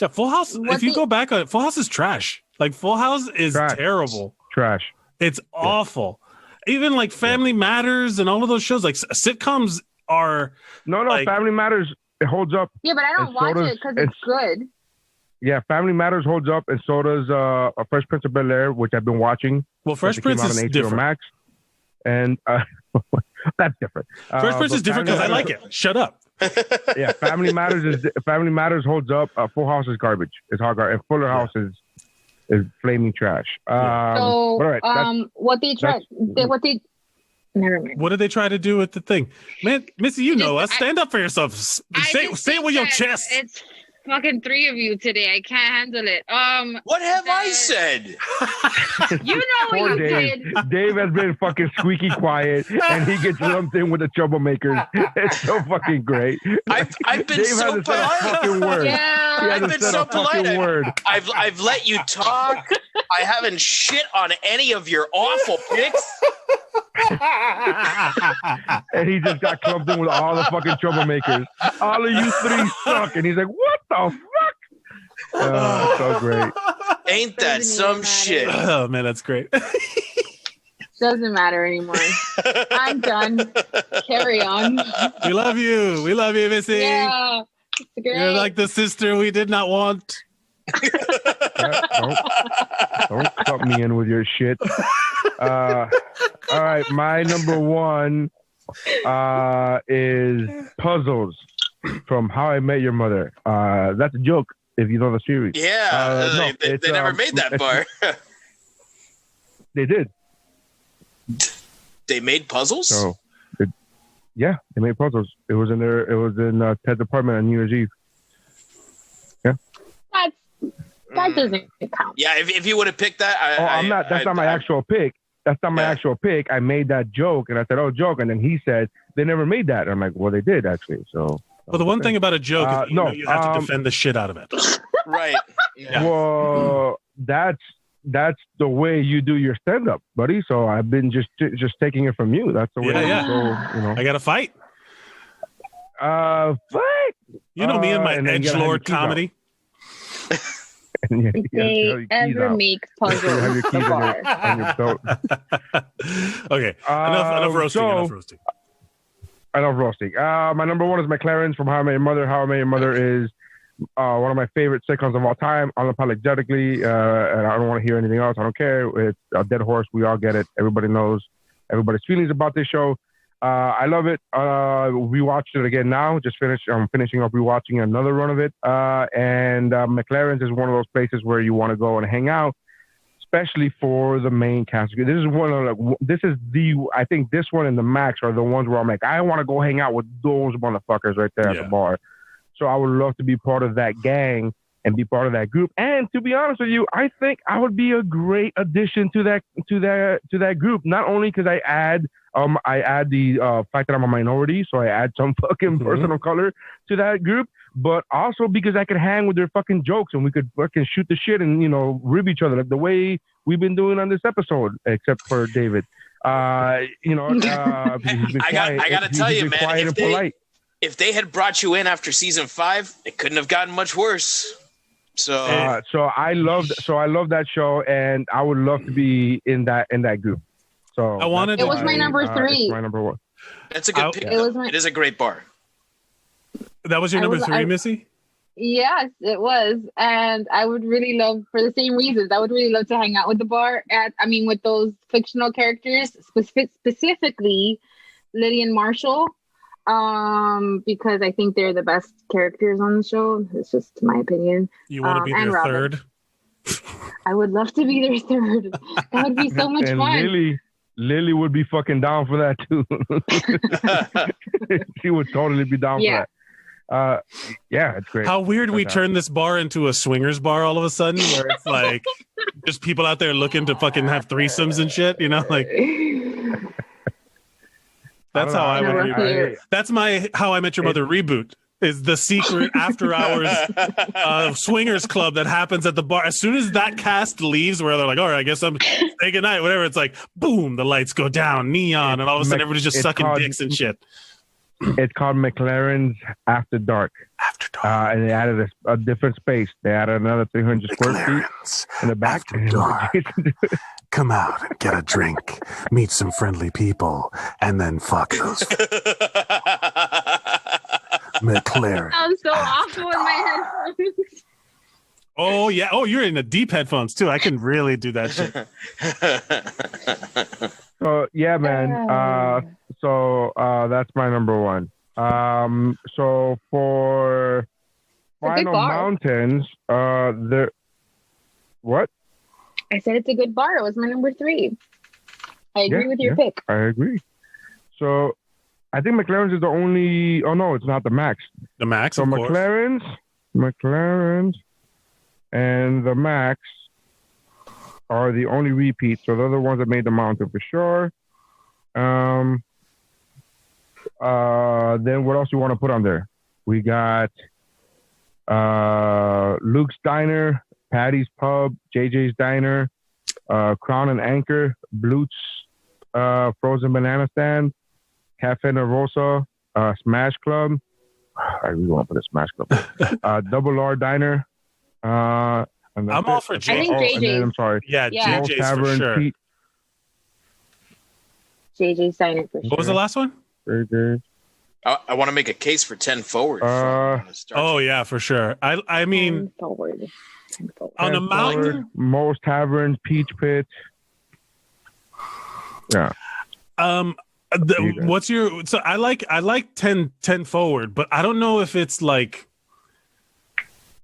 Speaker 4: Yeah, Full House. If you go back on it, Full House is trash. Like Full House is terrible.
Speaker 7: Trash.
Speaker 4: It's awful. Even like Family Matters and all of those shows, like sitcoms are.
Speaker 7: No, like, Family Matters. It holds up.
Speaker 8: Yeah, but I don't watch it because it's good.
Speaker 7: Yeah, Family Matters holds up, and so does A Fresh Prince of Bel-Air, which I've been watching.
Speaker 4: Well, Fresh Prince is different. Max,
Speaker 7: and that's different.
Speaker 4: Fresh Prince is different because I like it. Shut up.
Speaker 7: Yeah, Family Matters holds up. Full House is garbage. It's hard garbage. And Fuller House is flaming trash.
Speaker 8: So, what they tried, never mind.
Speaker 4: What did they try to do with the thing, man? Missy, you know us. Stand up for yourself. Say it with your chest.
Speaker 8: It's fucking 3 of you today. I can't handle it.
Speaker 6: What have I said?
Speaker 8: You know what you did.
Speaker 7: Dave has been fucking squeaky quiet, and he gets lumped in with the troublemakers. It's so fucking great.
Speaker 6: I've been
Speaker 7: Dave
Speaker 6: so polite.
Speaker 8: Yeah,
Speaker 6: I've been so polite. I've let you talk. I haven't shit on any of your awful picks.
Speaker 7: And he just got clumped in with all the fucking troublemakers. All of you 3 suck. And he's like, what the fuck? So great.
Speaker 6: Ain't that some shit?
Speaker 4: Oh, man, that's great.
Speaker 8: Doesn't matter anymore. I'm done. Carry on.
Speaker 4: We love you. We love you, Missy.
Speaker 8: Yeah. It's great.
Speaker 4: You're like the sister we did not want.
Speaker 7: Don't cut me in with your shit. All right, my number 1 is Puzzles from How I Met Your Mother. That's a joke if you know the series.
Speaker 6: Yeah, they never made that far.
Speaker 7: They did.
Speaker 6: They made Puzzles?
Speaker 7: So, they made Puzzles. It was in Ted's apartment on New Year's Eve. Yeah.
Speaker 8: That doesn't count.
Speaker 6: Yeah, if you would have picked that,
Speaker 7: that's not my actual pick. That's not my actual pick. I made that joke, and I said, "Oh, joke," and then he said they never made that. And I'm like, "Well, they did actually." So,
Speaker 4: well, the one thing about a joke is you have to defend the shit out of it.
Speaker 6: Right.
Speaker 7: Yeah. Well, that's the way you do your stand up, buddy. So I've been just taking it from you. That's the way.
Speaker 4: Yeah.
Speaker 7: Go,
Speaker 4: I got to fight.
Speaker 7: Fight.
Speaker 4: You know me and my edgelord comedy.
Speaker 8: If they ever make puzzles,
Speaker 7: you have your keys on your belt.
Speaker 4: Okay, enough roasting. Enough roasting.
Speaker 7: I love roasting. My number one is McLaren's from How I Met Your Mother. How I Met Your Mother is one of my favorite sitcoms of all time, unapologetically, and I don't want to hear anything else. I don't care. It's a dead horse. We all get it. Everybody knows everybody's feelings about this show. I love it. We watched it again now. I'm finishing up rewatching another run of it. And McLaren's is one of those places where you want to go and hang out, especially for the main cast. This is I think this one and the Max are the ones where I'm like, I want to go hang out with those motherfuckers right there at the bar. So I would love to be part of that gang and be part of that group. And to be honest with you, I think I would be a great addition to that group. Not only because I add the fact that I'm a minority, so I add some fucking person of color to that group, but also because I could hang with their fucking jokes and we could fucking shoot the shit and, rib each other like the way we've been doing on this episode, except for David. I
Speaker 6: gotta tell you, man, if they had brought you in after season 5, it couldn't have gotten much worse. So
Speaker 7: I love that show, and I would love to be in that group. So
Speaker 8: it was my number 3.
Speaker 7: It's my number 1.
Speaker 6: That's a good pick. It is a great bar.
Speaker 4: That was your number 3, Missy?
Speaker 8: Yes, it was, and I would really love, for the same reasons, I would really love to hang out with the bar. With those fictional characters, specifically Lily and Marshall. Because I think they're the best characters on the show. It's just my opinion.
Speaker 4: You want to be their third?
Speaker 8: I would love to be their third. That would be so much fun.
Speaker 7: Lily would be fucking down for that too. She would totally be down for that. Yeah, it's great.
Speaker 4: How weird we turned this bar into a swingers bar all of a sudden, where it's like just people out there looking to fucking have threesomes and shit. That's how I would reboot. That's my How I Met Your Mother reboot. Is the secret after hours swingers club that happens at the bar. As soon as that cast leaves, where they're like, all right, I guess I'm say goodnight, whatever. It's like, boom, the lights go down, neon, and all of a sudden everybody's just sucking dicks and shit.
Speaker 7: It's called McLaren's After Dark. And they added a different space. They added another 300 square feet in the back.
Speaker 2: After dark. Come out and get a drink, meet some friendly people, and then fuck those. McLaren.
Speaker 8: I'm so awful with my headphones.
Speaker 4: Oh, yeah. Oh, you're in the deep headphones, too. I can really do that shit.
Speaker 7: Yeah, man. That's my number 1. So for Final Mountains, what?
Speaker 8: I said it's a good bar. It was my number 3. I agree with your pick.
Speaker 7: I agree. So I think McLaren's is the only. Oh no, it's not the Max.
Speaker 4: The Max.
Speaker 7: So
Speaker 4: of
Speaker 7: McLaren's, and the Max are the only repeats. So they're the ones that made the mountain for sure. Then what else you want to put on there? We got Luke's Diner, Patty's Pub, JJ's Diner, Crown and Anchor, Blute's Frozen Banana Stand, Cafe Nervosa, Smash Club. I really want to put a Smash Club. Double R Diner. I'm
Speaker 4: all for JJ.
Speaker 8: I think JJ's.
Speaker 7: I'm sorry.
Speaker 4: Yeah, JJ's Tavern, for sure.
Speaker 7: Pete.
Speaker 8: JJ's Diner for sure.
Speaker 4: What was the last one?
Speaker 7: JJ's.
Speaker 6: I want to make a case for 10 forward.
Speaker 4: Yeah, for sure. I mean,
Speaker 8: 10 forward.
Speaker 4: On a mountain,
Speaker 7: Moe's Tavern, Peach Pit. Yeah.
Speaker 4: What's your? So I like 10 forward, but I don't know if it's like.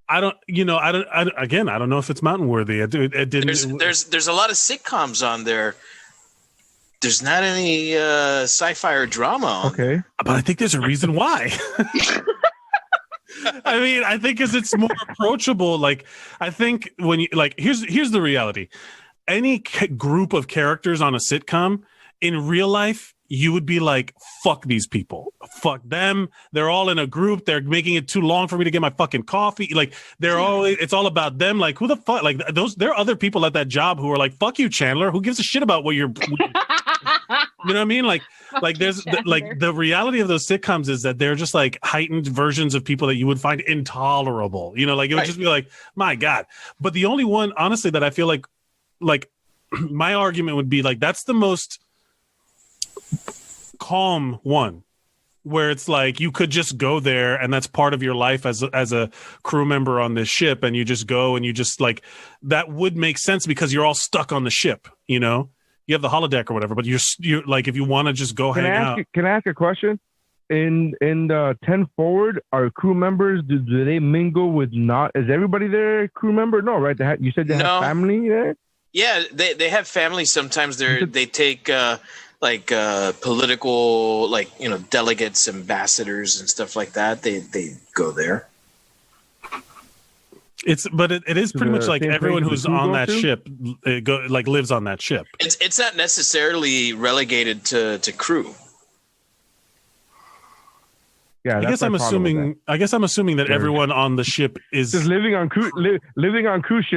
Speaker 4: I don't know if it's mountain worthy. It didn't.
Speaker 6: There's a lot of sitcoms on there. There's not any sci-fi or drama on.
Speaker 7: Okay.
Speaker 4: But I think there's a reason why. I mean, I think because it's more approachable. Like, I think when you here's the reality. Any group of characters on a sitcom in real life, you would be like, fuck these people. Fuck them. They're all in a group. They're making it too long for me to get my fucking coffee. Like, it's all about them. Like, who the fuck? Like, there are other people at that job who are like, fuck you, Chandler. Who gives a shit about what you're. You know what I mean? Like there's like the reality of those sitcoms is that they're just like heightened versions of people that you would find intolerable. You know, like it would just be like, my God. But the only one, honestly, that I feel like my argument would be like that's the most calm one, where it's like you could just go there and that's part of your life as a crew member on this ship, and you just go and you just like that would make sense because you're all stuck on the ship. You know, you have the holodeck or whatever, but you're like if you want to just go hang out.
Speaker 7: Can I ask a question? In the 10 forward, are crew members? Do they mingle with not? Is everybody there a crew member? No, right? You said they have family there.
Speaker 6: Yeah, they have families. Sometimes they take political, like, you know, delegates, ambassadors, and stuff like that. They go there.
Speaker 4: It is pretty much like everyone who's on that ship lives on that ship.
Speaker 6: It's not necessarily relegated to crew.
Speaker 7: Yeah,
Speaker 4: I guess I'm assuming that everyone on the ship is
Speaker 7: just living on cruise ships. Living on cruise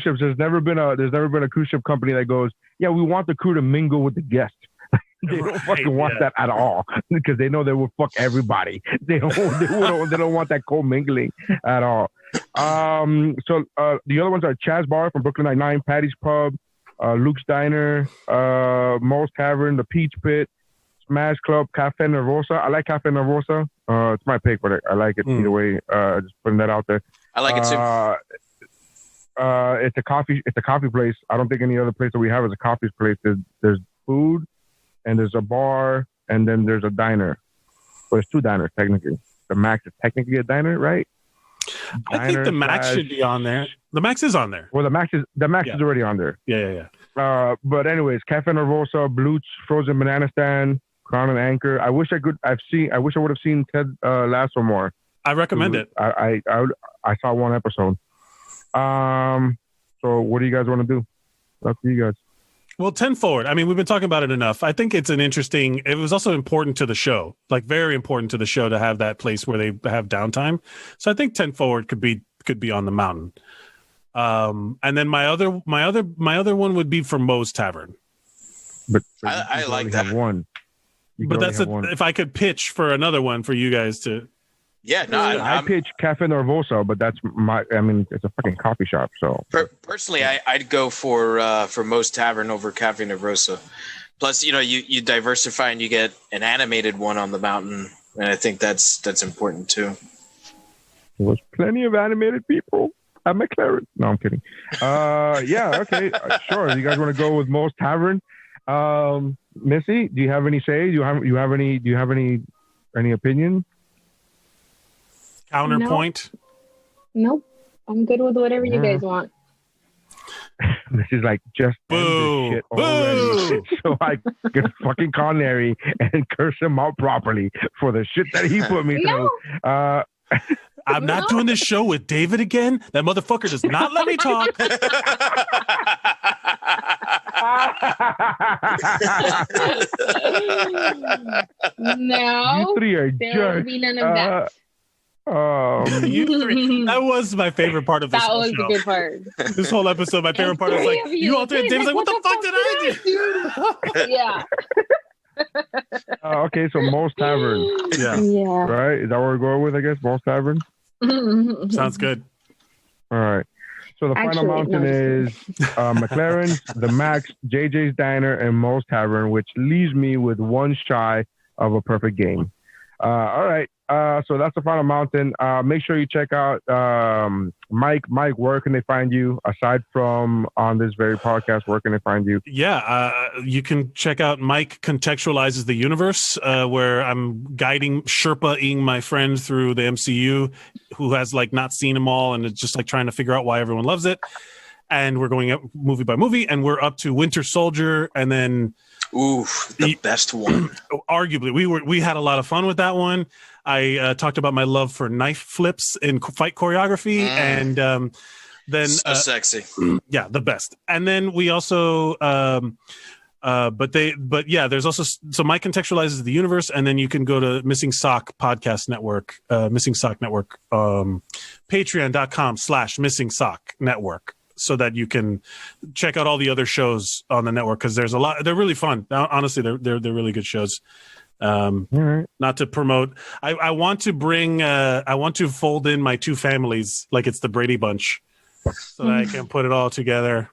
Speaker 7: ships. There's never been a cruise ship company that goes, yeah, we want the crew to mingle with the guests. They don't fucking want that at all because they know they will fuck everybody. They don't want that co-mingling at all. So the other ones are Chaz Bar from Brooklyn Nine-Nine, Patty's Pub, Luke's Diner, Moe's Tavern, The Peach Pit, Smash Club, Cafe Nervosa. I like Cafe Nervosa. It's my pick, but I like it either way. Just putting that out there.
Speaker 6: I like it too.
Speaker 7: It's a coffee place. I don't think any other place that we have is a coffee place. There's food, and there's a bar, and then there's a diner. Well, there's two diners technically. The Max is technically a diner, right?
Speaker 4: I think the Max should be on there. The Max is on there.
Speaker 7: Well, the Max is already on there.
Speaker 4: Yeah.
Speaker 7: But anyways, Cafe Nervosa, Blutz, Frozen Banana Stand, Crown and Anchor. I wish I would have seen Ted Lasso more.
Speaker 4: I recommend it.
Speaker 7: I saw one episode. So what do you guys want to do? Up to you guys.
Speaker 4: Well, 10 forward. I mean, we've been talking about it enough. I think it's it was also important to the show, like very important to the show to have that place where they have downtime. So I think 10 forward could be on the mountain. And then my other one would be for Moe's Tavern.
Speaker 7: But
Speaker 6: I like that
Speaker 7: one.
Speaker 4: But that's if I could pitch for another one for you guys to.
Speaker 6: Yeah, no,
Speaker 7: I pitch Cafe Nervosa, but that's it's a fucking coffee shop. So
Speaker 6: personally, I'd go for Moe's Tavern over Cafe Nervosa. Plus, you know, you diversify and you get an animated one on the mountain, and I think that's important too.
Speaker 7: There's plenty of animated people at McLaren. No, I'm kidding. Yeah, okay, sure. You guys want to go with Moe's Tavern? Missy, do you have any say? Do you have any opinion?
Speaker 4: Counterpoint?
Speaker 8: Nope. I'm good with whatever you guys want.
Speaker 7: This is like just
Speaker 4: boo,
Speaker 7: end this shit already, so I can fucking call Larry and curse him out properly for the shit that he put me through.
Speaker 4: I'm not doing this show with David again. That motherfucker does not let me talk.
Speaker 8: No,
Speaker 7: you three are
Speaker 8: there will be none of that.
Speaker 4: You three. That was my favorite part of this
Speaker 8: That
Speaker 4: whole
Speaker 8: was
Speaker 4: show.
Speaker 8: the good part.
Speaker 4: This whole episode, my favorite part was like, you all three. David's like, what the fuck did I do?
Speaker 8: Yeah.
Speaker 7: Okay, so Moe's Tavern.
Speaker 8: Yeah.
Speaker 7: Right? Is that what we're going with, I guess? Moe's Tavern?
Speaker 4: Sounds good.
Speaker 7: All right. So the final mountain is McLaren's, the Max, JJ's Diner, and Moe's Tavern, which leaves me with one shy of a perfect game. All right. So that's the final mountain. Make sure you check out Mike. Mike, where can they find you? Aside from on this very podcast, where can they find you?
Speaker 4: Yeah, you can check out Mike Contextualizes the Universe, where I'm guiding Sherpa-ing my friend through the MCU, who has like not seen them all and is just like trying to figure out why everyone loves it. And we're going up movie by movie, and we're up to Winter Soldier, and then
Speaker 6: the best one.
Speaker 4: Arguably, we had a lot of fun with that one. I talked about my love for knife flips in fight choreography, and then
Speaker 6: so sexy.
Speaker 4: Yeah, the best. And then we also, there's also so Mike Contextualizes the Universe, and then you can go to Missing Sock Podcast Network, Missing Sock Network, Patreon.com/Missing Sock Network. so that you can check out all the other shows on the network, because there's a lot. They're really fun. Honestly, they're really good shows. Not to promote. I want to bring. I want to fold in my two families like it's the Brady Bunch, so that I can put it all together.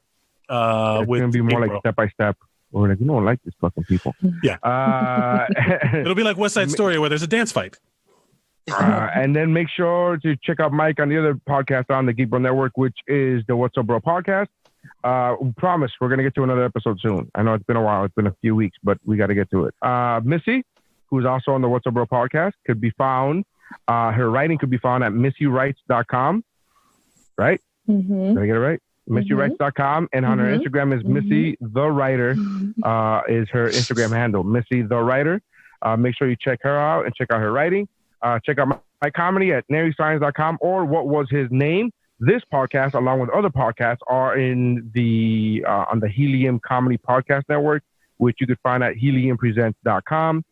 Speaker 7: It's
Speaker 4: with
Speaker 7: gonna be more like step by step. Or like, you don't like these fucking people.
Speaker 4: Yeah. It'll be like West Side Story where there's a dance fight.
Speaker 7: And then make sure to check out Mike on the other podcast on the Geek Bro Network, which is the What's Up Bro podcast. We promise we're going to get to another episode soon. I know it's been a while. It's been a few weeks, but we got to get to it. Missy, who's also on the What's Up Bro podcast, could be found. Her writing could be found at missywrites.com. Right?
Speaker 8: Mm-hmm.
Speaker 7: Did I get it right? MissyWrites.com, and on her Instagram is Missy the Writer, is her Instagram handle, Missy the Writer. Make sure you check her out and check out her writing. Check out my comedy at naryscience.com or What Was His Name. This podcast, along with other podcasts, are in the on the Helium Comedy Podcast Network, which you could find at heliumpresents.com.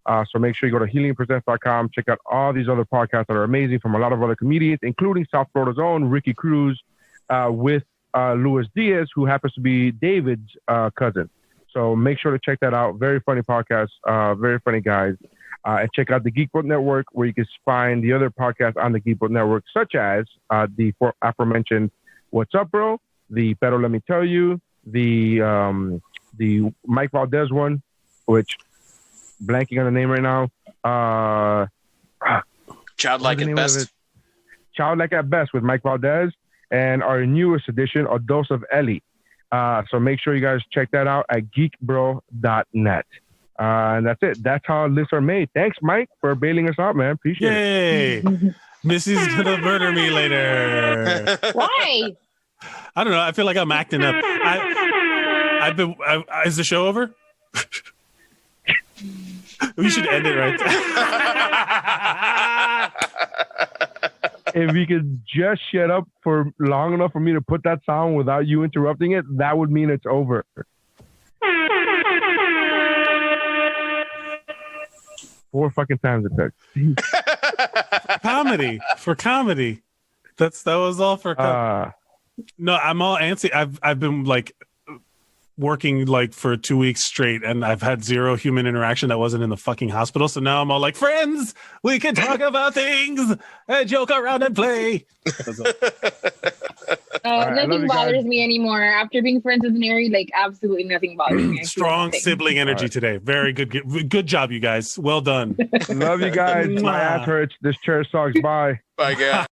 Speaker 7: So make sure you go to heliumpresents.com. Check out all these other podcasts that are amazing from a lot of other comedians, including South Florida's own Ricky Cruz, with Luis Diaz, who happens to be David's cousin. So make sure to check that out. Very funny podcast, very funny guys. And check out the Geek Boat Network, where you can find the other podcasts on the Geek Boat Network, such as the aforementioned What's Up, Bro, the Pero Let Me Tell You, the Mike Valdez one, which blanking on the name right now.
Speaker 6: Childlike at Best.
Speaker 7: Childlike at Best with Mike Valdez. And our newest edition, A Dose of Ellie. So make sure you guys check that out at geekbro.net. And that's it. That's how lists are made. Thanks, Mike, for bailing us out, man. Appreciate it.
Speaker 4: Yay! Missy's gonna murder me later.
Speaker 8: Why?
Speaker 4: I don't know. I feel like I'm acting up. Is the show over? We should end it right there.
Speaker 7: If you could just shut up for long enough for me to put that sound without you interrupting it, that would mean it's over. 4 fucking times it took.
Speaker 4: For comedy. That was all for comedy. No, I'm all antsy. I've been like working like for 2 weeks straight, and I've had zero human interaction that wasn't in the fucking hospital. So now I'm all like, friends, we can talk about things and joke around and play.
Speaker 8: Nothing bothers me anymore. After being friends with Neri, like absolutely nothing bothers me.
Speaker 4: Strong sibling energy today. Very good job, you guys. Well done.
Speaker 7: Love you guys. My ass hurts. This chair sucks. Bye.
Speaker 6: Bye, guys.